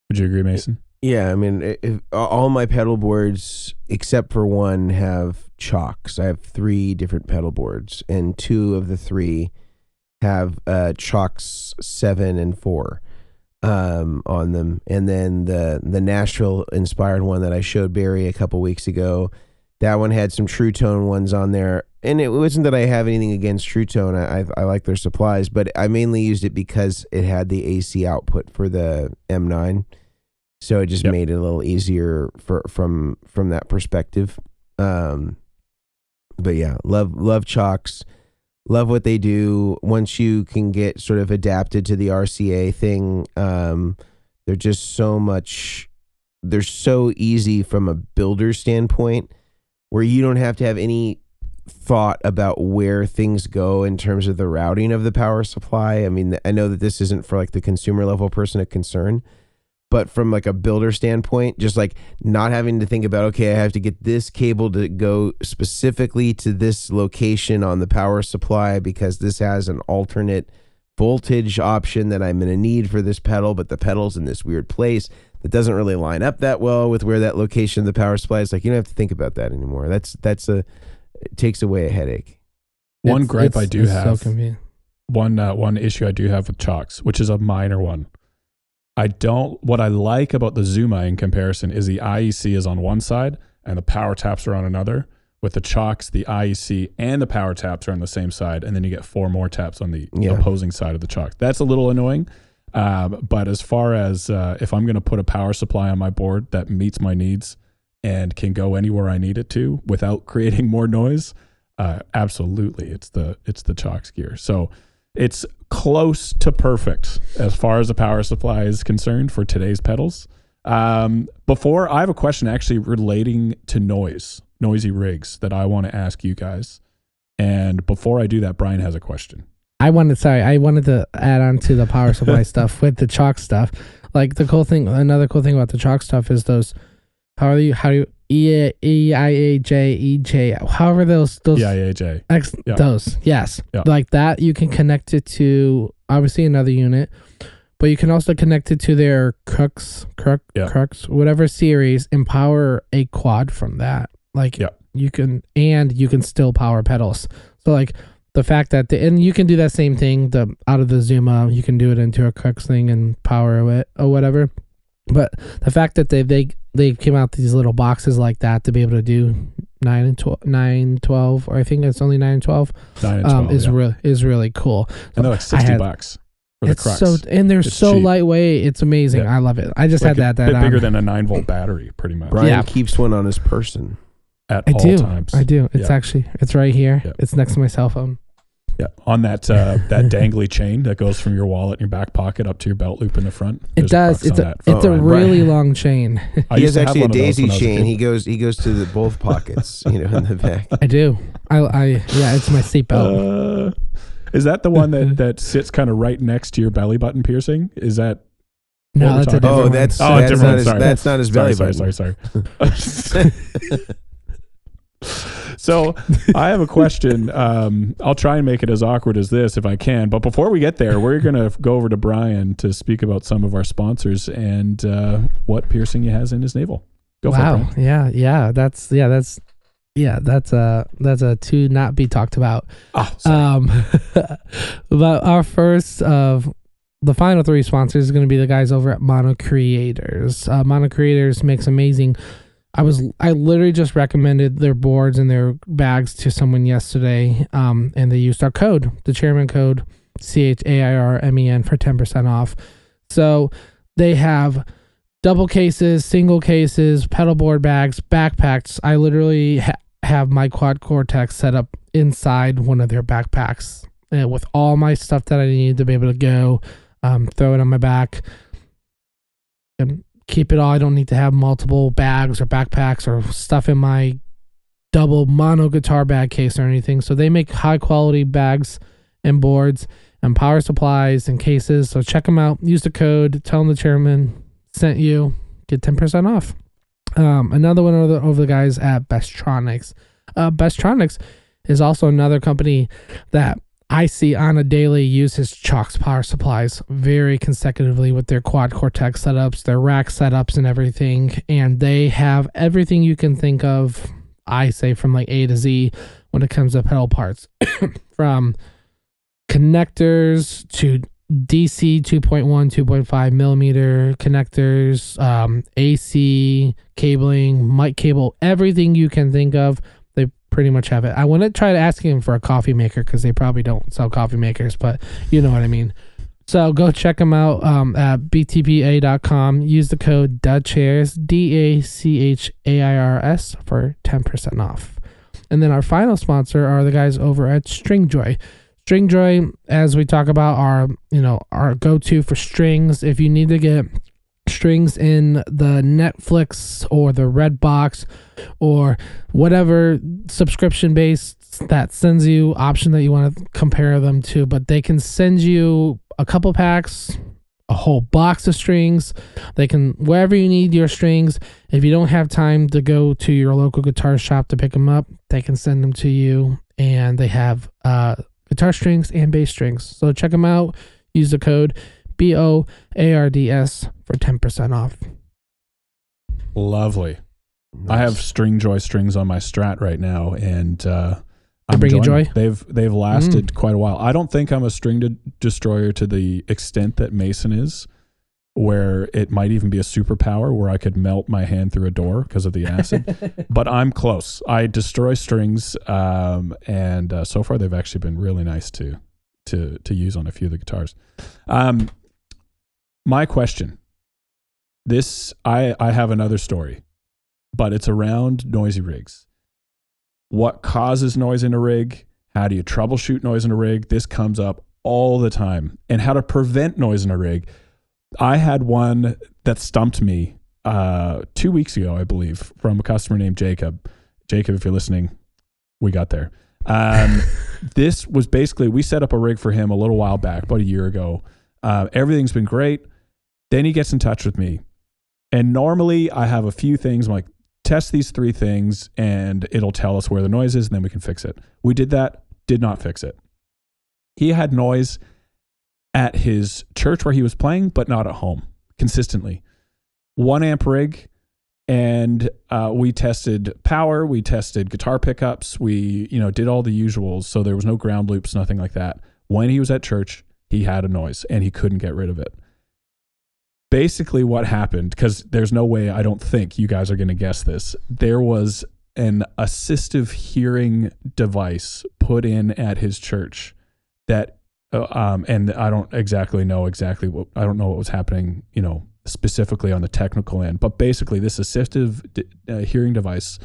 Would you agree, Mason? Yeah, I mean, all my pedal boards except for one have Chalks. I have 3 different pedal boards, and 2 of the 3 have Chalks 7 and 4 on them. And then the Nashville inspired one that I showed Barry a couple weeks ago, that one had some True Tone ones on there. And it wasn't that I have anything against True Tone. I like their supplies, but I mainly used it because it had the AC output for the M9. So it just made it a little easier from that perspective. But yeah, love Chalks. Love what they do. Once you can get sort of adapted to the RCA thing, they're just they're so easy from a builder standpoint, where you don't have to have any thought about where things go in terms of the routing of the power supply. I mean, I know that this isn't for like the consumer level person of concern, but from like a builder standpoint, just like not having to think about, okay, I have to get this cable to go specifically to this location on the power supply because this has an alternate voltage option that I'm going to need for this pedal, but the pedal's in this weird place that doesn't really line up that well with where that location of the power supply is. Like, you don't have to think about that anymore. It takes away a headache. One gripe I do have, so convenient. One issue I do have with chocks, which is a minor one. What I like about the Zuma in comparison is the IEC is on one side and the power taps are on another. With the chocks, the IEC and the power taps are on the same side, and then you get 4 more taps on the opposing side of the chock. That's a little annoying. But as far as if I'm going to put a power supply on my board that meets my needs and can go anywhere I need it to without creating more noise, absolutely, it's the chocks gear. So it's close to perfect as far as the power supply is concerned for today's pedals. Before, I have a question actually relating to noisy rigs that I want to ask you guys. And before I do that, Brian has a question. I wanted to add on to the power supply stuff with the chalk stuff. Like another cool thing about the chalk stuff is those, how do you EIAJ, however those EIAJ. Those, yes. Yeah. Like that, you can connect it to obviously another unit, but you can also connect it to their Crux, whatever series, and power a quad from that. Like you can still power pedals. So like the fact that and you can do that same thing out of the Zuma, you can do it into a Crux thing and power it or whatever. But the fact that they came out these little boxes like that to be able to do 9 and 12, or I think it's only 9 and 12. 9 and 12 is really cool. And they're like $60 for the Crux. They're so cheap. Lightweight. It's amazing. Yeah. I love it. I just had that. A bit bigger than a 9-volt battery, pretty much. Brian keeps one on his person at all times. I do. It's right here. Yep. It's next to my cell phone. Yeah, on that dangly chain that goes from your wallet in your back pocket up to your belt loop in the front. It does. It's a really long chain. He has actually a daisy chain. He goes to both pockets, in the back. I do. It's my seatbelt. Is that the one that sits kind of right next to your belly button piercing? Is that? No, that's a different one. That's not his belly button. Sorry. So I have a question. I'll try and make it as awkward as this if I can. But before we get there, we're going to go over to Brian to speak about some of our sponsors and what piercing he has in his navel. Go for it, Brian. Yeah. That's a to not be talked about. Oh, sorry. But our first of the final 3 sponsors is going to be the guys over at Mono Creators. Mono Creators makes amazing. I literally just recommended their boards and their bags to someone yesterday, and they used our code, the Chairman code, CHAIRMEN, for 10% off. So they have double cases, single cases, pedalboard bags, backpacks. I literally have my Quad Cortex set up inside one of their backpacks with all my stuff that I need to be able to go, throw it on my back, and keep it all. I don't need to have multiple bags or backpacks or stuff in my double mono guitar bag case or anything. So they make high quality bags and boards and power supplies and cases. So check them out. Use the code. Tell them the Chairman sent you. Get 10% off. Another one over the guys at Bestronix. Bestronix is also another company that I see on a daily uses Chalk's power supplies very consecutively with their Quad Cortex setups, their rack setups and everything. And they have everything you can think of, I say, from like A to Z when it comes to pedal parts. From connectors to DC 2.1, 2.5 millimeter connectors, AC, cabling, mic cable, everything you can think of. Pretty much have it. I want to try to ask him for a coffee maker because they probably don't sell coffee makers, but you know what I mean. So go check them out at btpa.com. Use the code DACHAIRS, DACHAIRS, for 10% off. And then our final sponsor are the guys over at Stringjoy. Stringjoy, as we talk about, are our go-to for strings. If you need to get strings in the Netflix or the Redbox or whatever subscription based that sends you option that you want to compare them to, but they can send you a couple packs, a whole box of strings. They can, wherever you need your strings, if you don't have time to go to your local guitar shop to pick them up, they can send them to you. And they have guitar strings and bass strings. So check them out. Use the code BOARDS for 10% off. Lovely. Nice. I have Stringjoy strings on my Strat right now, and I'm bringing joy. They've lasted quite a while. I don't think I'm a string destroyer to the extent that Mason is, where it might even be a superpower where I could melt my hand through a door because of the acid. But I'm close. I destroy strings, and so far they've actually been really nice to use on a few of the guitars. My question. This I have another story, but it's around noisy rigs. What causes noise in a rig? How do you troubleshoot noise in a rig? This comes up all the time. And how to prevent noise in a rig. I had one that stumped me 2 weeks ago, I believe, from a customer named Jacob. Jacob, if you're listening, we got there. This was basically, we set up a rig for him a little while back, about a year ago. Everything's been great. Then he gets in touch with me. And normally I have a few things. I'm like, test these 3 things and it'll tell us where the noise is and then we can fix it. We did that, did not fix it. He had noise at his church where he was playing, but not at home consistently. 1 amp rig, and we tested power, we tested guitar pickups, we did all the usuals, so there was no ground loops, nothing like that. When he was at church, he had a noise and he couldn't get rid of it. Basically what happened, because there's no way, I don't think you guys are going to guess this, there was an assistive hearing device put in at his church that, and I don't exactly know what, I don't know what was happening, specifically on the technical end, but basically this assistive hearing device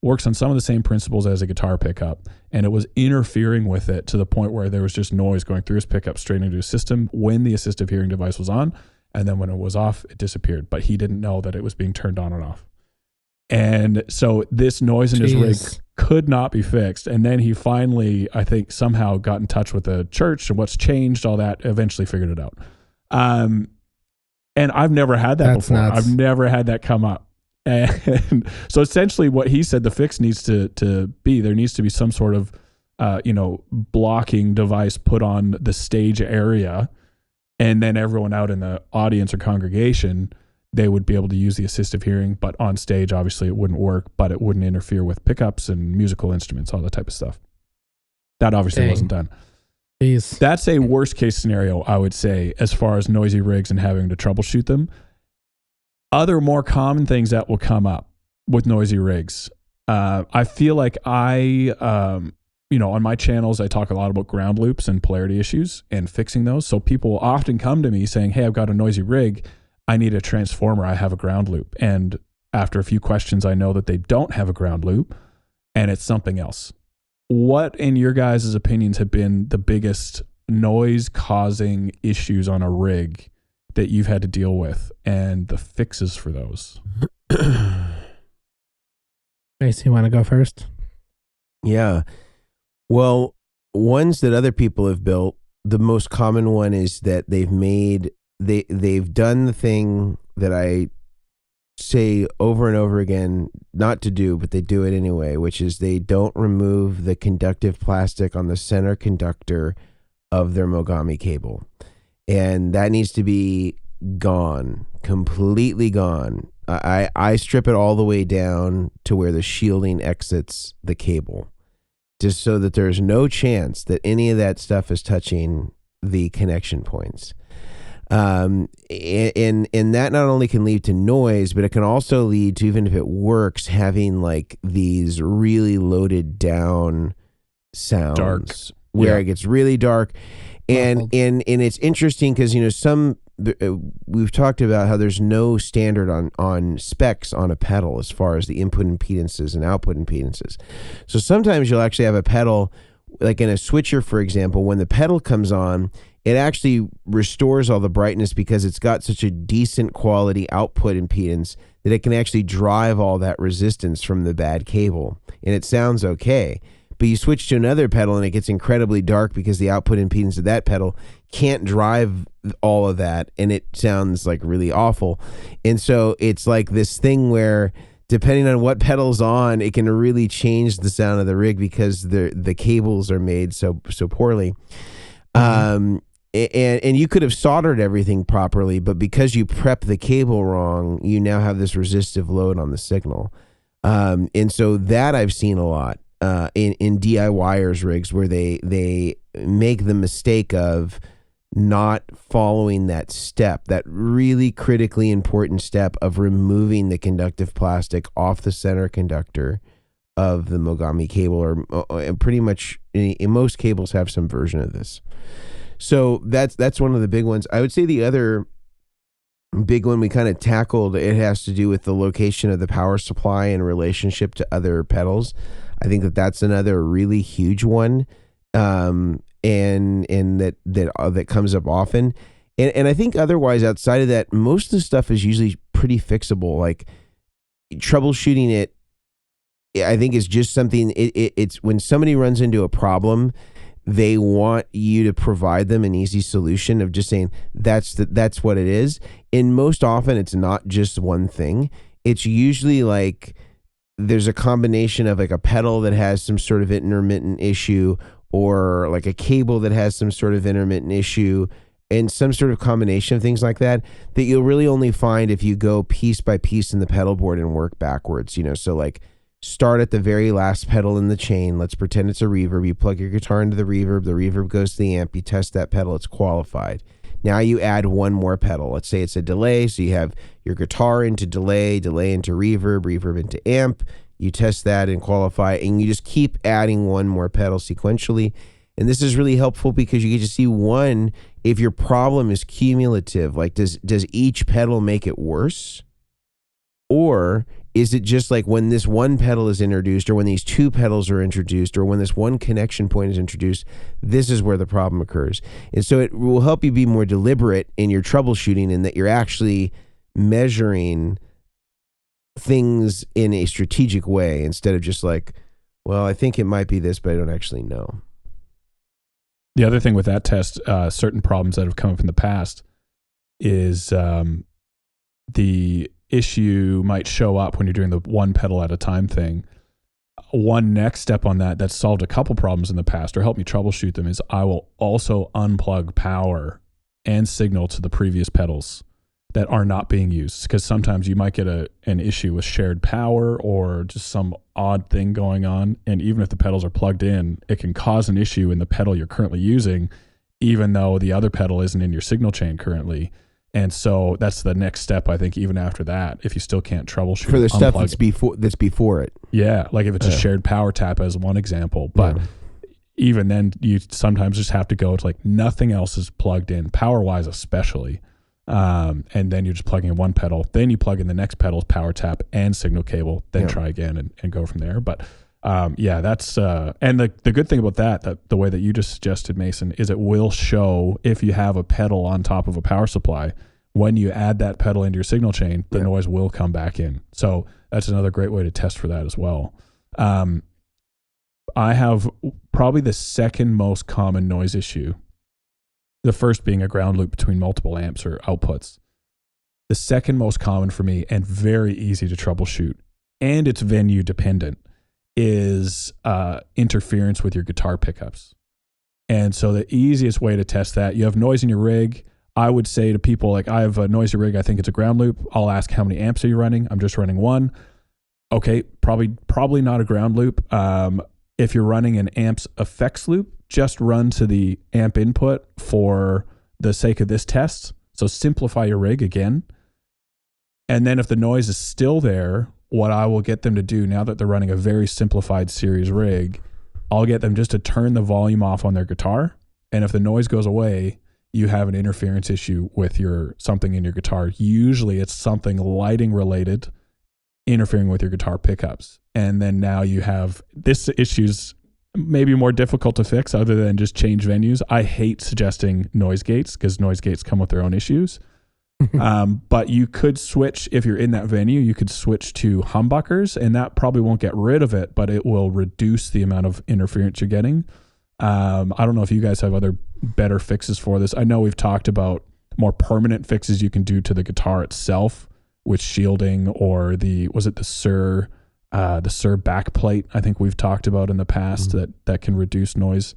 works on some of the same principles as a guitar pickup, and it was interfering with it to the point where there was just noise going through his pickup straight into his system when the assistive hearing device was on. And then when it was off, it disappeared. But he didn't know that it was being turned on and off. And so this noise in his rig could not be fixed. And then he finally, I think, somehow got in touch with the church and what's changed, all that, eventually figured it out. And I've never had that before. Nuts. I've never had that come up. And so essentially what he said the fix needs to be, there needs to be some sort of, blocking device put on the stage area. And then everyone out in the audience or congregation, they would be able to use the assistive hearing, but on stage, obviously it wouldn't work, but it wouldn't interfere with pickups and musical instruments, all that type of stuff. That obviously wasn't done. Jeez. That's a worst case scenario, I would say, as far as noisy rigs and having to troubleshoot them. Other more common things that will come up with noisy rigs. I feel like on my channels, I talk a lot about ground loops and polarity issues and fixing those. So people will often come to me saying, hey, I've got a noisy rig. I need a transformer. I have a ground loop. And after a few questions, I know that they don't have a ground loop and it's something else. What, in your guys' opinions, have been the biggest noise causing issues on a rig that you've had to deal with and the fixes for those? Mason, you want to go first? Yeah. Well, ones that other people have built, the most common one is that they've done the thing that I say over and over again not to do, but they do it anyway, which is they don't remove the conductive plastic on the center conductor of their Mogami cable. And that needs to be gone, completely gone. I strip it all the way down to where the shielding exits the cable, just so that there's no chance that any of that stuff is touching the connection points. And that not only can lead to noise, but it can also lead to, even if it works, having like these really loaded down sounds dark, where it gets really dark. And it's interesting because, we've talked about how there's no standard on specs on a pedal as far as the input impedances and output impedances. So sometimes you'll actually have a pedal, like in a switcher, for example, when the pedal comes on, it actually restores all the brightness because it's got such a decent quality output impedance that it can actually drive all that resistance from the bad cable. And it sounds okay. but you switch to another pedal and it gets incredibly dark because the output impedance of that pedal can't drive all of that, and it sounds like really awful. And so it's like this thing where depending on what pedal's on, it can really change the sound of the rig because the cables are made so poorly. And you could have soldered everything properly, but because you prep the cable wrong, you now have this resistive load on the signal. And so that I've seen a lot in DIYers rigs where they make the mistake of not following that step, that really critically important step of removing the conductive plastic off the center conductor of the Mogami cable, or pretty much in most cables have some version of this. So that's one of the big ones. I would say the other big one we kind of tackled, it has to do with the location of the power supply in relationship to other pedals. I think that's another really huge one. And that comes up often, and I think otherwise outside of that, most of the stuff is usually pretty fixable. Like troubleshooting it, I think is just something. It's when somebody runs into a problem, they want you to provide them an easy solution of just saying that's what it is. And most often, it's not just one thing. It's usually like there's a combination of like a pedal that has some sort of intermittent issue, or like a cable that has some sort of intermittent issue, and some sort of combination of things like that you'll really only find if you go piece by piece in the pedal board and work backwards, so like start at the very last pedal in the chain. Let's pretend it's a reverb. You plug your guitar into the reverb goes to the amp, you test that pedal, it's qualified. Now you add one more pedal. Let's say it's a delay, so you have your guitar into delay into reverb into amp. You test that and qualify, and you just keep adding one more pedal sequentially. And this is really helpful because you get to see, one, if your problem is cumulative, like does each pedal make it worse? Or is it just like when this one pedal is introduced, or when these two pedals are introduced, or when this one connection point is introduced, this is where the problem occurs. And so it will help you be more deliberate in your troubleshooting, in that you're actually measuring things in a strategic way instead of just like, well, I think it might be this, but I don't actually know. The other thing with that test, certain problems that have come up in the past is the issue might show up when you're doing the one pedal at a time thing. One next step on that's solved a couple problems in the past, or helped me troubleshoot them, is I will also unplug power and signal to the previous pedals that are not being used, because sometimes you might get an issue with shared power or just some odd thing going on, and even if the pedals are plugged in, it can cause an issue in the pedal you're currently using, even though the other pedal isn't in your signal chain currently. And so that's the next step, I think, even after that, if you still can't troubleshoot for the stuff that's before it. Yeah, like if it's a shared power tap as one example, but even then you sometimes just have to go to like nothing else is plugged in, power wise especially. And then you're just plugging in one pedal, then you plug in the next pedal's power tap and signal cable, then try again and go from there. But that's and the good thing about that the way that you just suggested, Mason, is it will show if you have a pedal on top of a power supply. When you add that pedal into your signal chain, the noise will come back in. So that's another great way to test for that as well. I have probably the second most common noise issue. The first being a ground loop between multiple amps or outputs. The second most common for me, and very easy to troubleshoot, and it's venue dependent, is interference with your guitar pickups. And so the easiest way to test that, you have noise in your rig. I would say to people, like, I have a noisy rig, I think it's a ground loop. I'll ask, how many amps are you running? I'm just running one. Okay, probably not a ground loop. If you're running an amps effects loop, just run to the amp input for the sake of this test. So simplify your rig again. And then if the noise is still there, what I will get them to do, now that they're running a very simplified series rig, I'll get them just to turn the volume off on their guitar. And if the noise goes away, you have an interference issue with something in your guitar. Usually it's something lighting related interfering with your guitar pickups. And then now you have this issue's maybe more difficult to fix other than just change venues. I hate suggesting noise gates because noise gates come with their own issues. But you could switch, if you're in that venue, you could switch to humbuckers, and that probably won't get rid of it, but it will reduce the amount of interference you're getting. I don't know if you guys have other better fixes for this. I know we've talked about more permanent fixes you can do to the guitar itself with shielding, or the Sur backplate. I think we've talked about in the past that can reduce noise.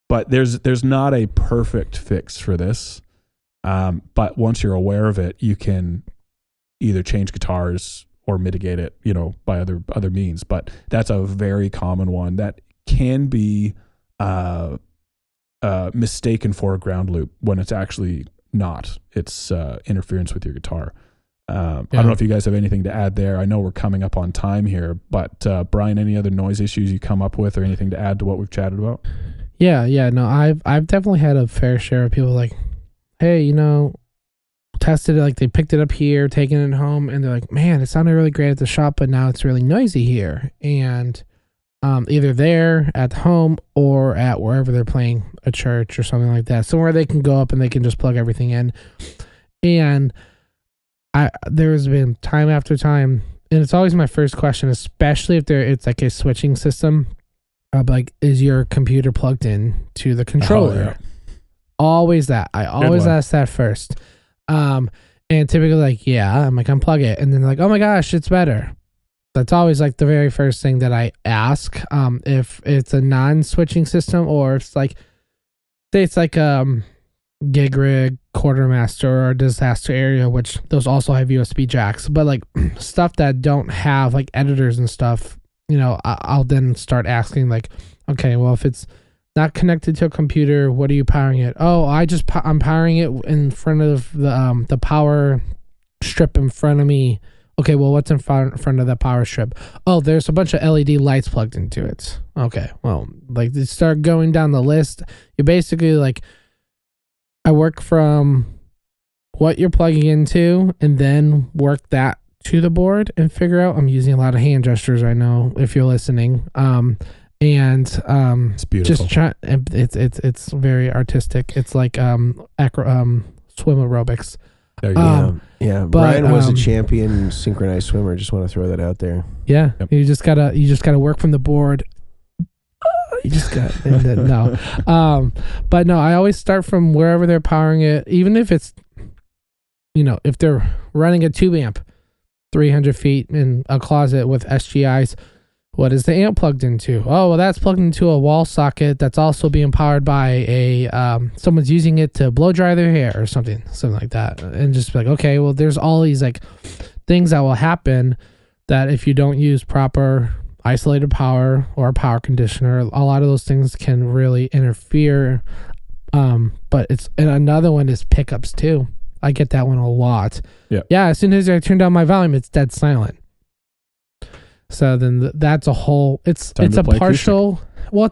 But there's not a perfect fix for this. But once you're aware of it, you can either change guitars or mitigate it, by other means. But that's a very common one that can be mistaken for a ground loop when it's actually not. It's interference with your guitar. I don't know if you guys have anything to add there. I know we're coming up on time here, but Brian, any other noise issues you come up with or anything to add to what we've chatted about? Yeah. No, I've definitely had a fair share of people like, hey, tested it, like they picked it up here, taking it home, and they're like, man, it sounded really great at the shop, but now it's really noisy here. And either there at home or at wherever they're playing, a church or something like that, somewhere they can go up and they can just plug everything in. And there's been time after time, and it's always my first question, especially if it's like a switching system, like, is your computer plugged in to the controller? Oh, yeah. Always that. I always ask that first. And typically like, yeah, I'm like, unplug it. And then they're like, oh my gosh, it's better. That's always like the very first thing that I ask. If it's a non-switching system, or if it's like, say it's like gig rig, quartermaster, or disaster area, which those also have USB jacks, but like stuff that don't have like editors and stuff, I'll then start asking like, okay, well, if it's not connected to a computer, what are you powering it? Oh, I'm powering it in front of the power strip in front of me. Okay, well, what's in front of that power strip? Oh, there's a bunch of LED lights plugged into it. Okay, well, like, you start going down the list. You basically like, I work from what you're plugging into and then work that to the board and figure out. I'm using a lot of hand gestures right now, if you're listening. It's beautiful. Just try. It's very artistic. It's like swim aerobics. There you go. Yeah, Brian was a champion synchronized swimmer. Just want to throw that out there. Yeah, yep. You just gotta work from the board. You just got no. But no, I always start from wherever they're powering it, even if it's, if they're running a tube amp 300 feet in a closet with SGIs. What is the amp plugged into? Oh, well, that's plugged into a wall socket that's also being powered by someone's using it to blow dry their hair or something like that. And just be like, okay, well, there's all these like things that will happen that if you don't use proper isolated power or a power conditioner, a lot of those things can really interfere. But and another one is pickups too. I get that one a lot. Yeah. As soon as I turn down my volume, it's dead silent. So then that's a whole. It's a partial. Acoustic. Well,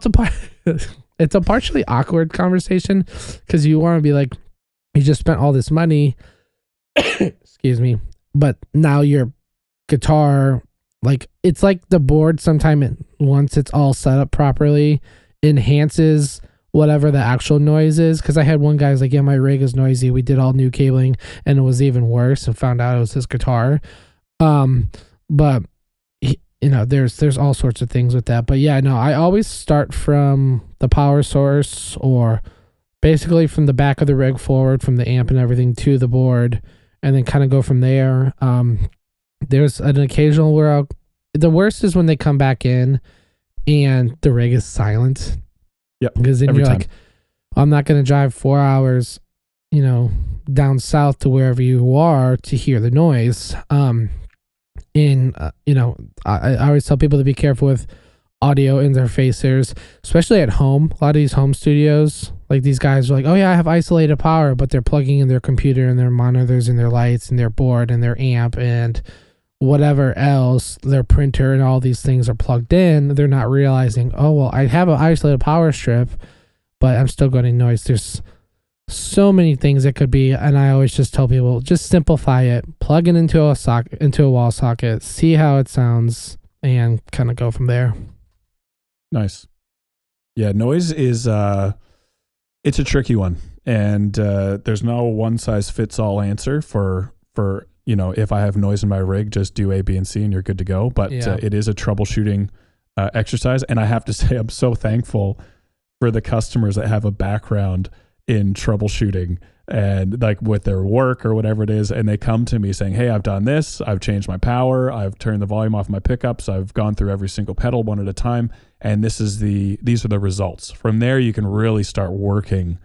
it's a partially awkward conversation because you want to be like, you just spent all this money. Excuse me, but now your guitar, like, it's like the board. Sometime once it's all set up properly, enhances whatever the actual noise is. Because I had one guy who's like, yeah, my rig is noisy. We did all new cabling, and it was even worse. And found out it was his guitar. But. There's all sorts of things with that. But yeah, no, I always start from the power source, or basically from the back of the rig forward, from the amp and everything to the board, and then kind of go from there. There's an occasional where the worst is when they come back in and the rig is silent. Yep. Because then you're like, I'm not going to drive 4 hours, down south to wherever you are to hear the noise. I always tell people to be careful with audio interfacers, especially at home. A lot of these home studios, like, these guys are like, oh yeah, I have isolated power, but they're plugging in their computer and their monitors and their lights and their board and their amp and whatever else, their printer and all these things are plugged in. They're not realizing, oh, well, I have an isolated power strip, but I'm still getting noise. There's so many things it could be, and I always just tell people, just simplify it, plug it into a wall socket, see how it sounds, and kind of go from there. Nice. Yeah, noise is it's a tricky one. And there's no one size fits all answer for if I have noise in my rig, just do A, B, and C and you're good to go. But it is a troubleshooting exercise. And I have to say, I'm so thankful for the customers that have a background in troubleshooting and like with their work or whatever it is. And they come to me saying, hey, I've done this. I've changed my power. I've turned the volume off my pickups. I've gone through every single pedal one at a time. And these are the results. From there, you can really start working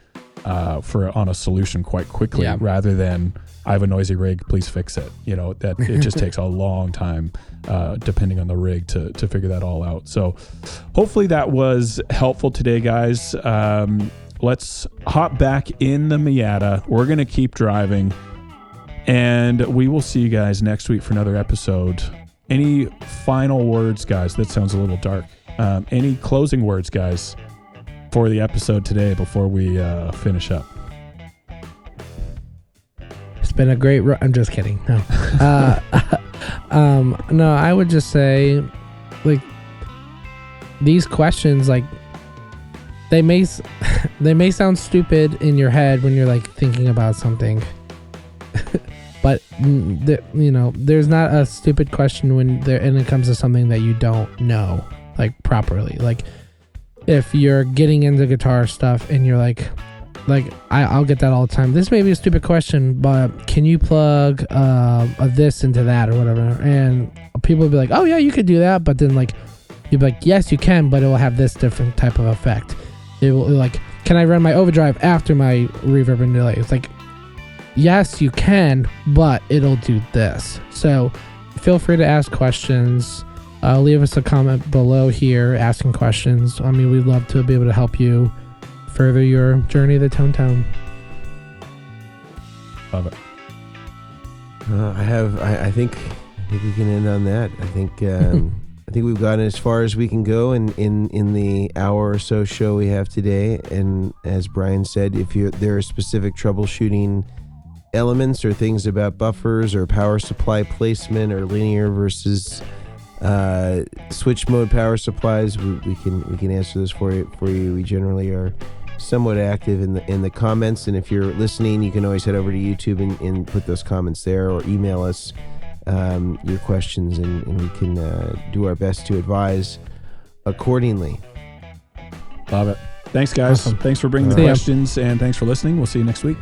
on a solution quite quickly rather than I have a noisy rig, please fix it. That it just takes a long time depending on the rig to figure that all out. So hopefully that was helpful today, guys. Let's hop back in the Miata. We're going to keep driving and we will see you guys next week for another episode. Any final words, guys? That sounds a little dark. Any closing words, guys, for the episode today before we finish up? It's been a great I'm just kidding. No. No, I would just say, like, these questions, like, they may sound stupid in your head when you're like thinking about something, but there's not a stupid question when it comes to something that you don't know like properly. Like if you're getting into guitar stuff and you're like I'll get that all the time. This may be a stupid question, but can you plug a this into that or whatever? And people will be like, oh yeah, you could do that. But then like you'd be like, yes, you can, but it will have this different type of effect. It will like, can I run my overdrive after my reverb and delay? It's like, yes, you can, but it'll do this. So feel free to ask questions. Leave us a comment below here asking questions. I mean, we'd love to be able to help you further your journey to Tone. Love it. I think we can end on that. I think we've gotten as far as we can go in the hour or so show we have today. And as Brian said, if there are specific troubleshooting elements or things about buffers or power supply placement or linear versus switch mode power supplies, we can answer this for you. We generally are somewhat active in the comments, and if you're listening, you can always head over to YouTube and put those comments there, or email us your questions, and we can do our best to advise accordingly. Love it. Thanks, guys. Awesome. Thanks for bringing the questions, and thanks for listening. We'll see you next week.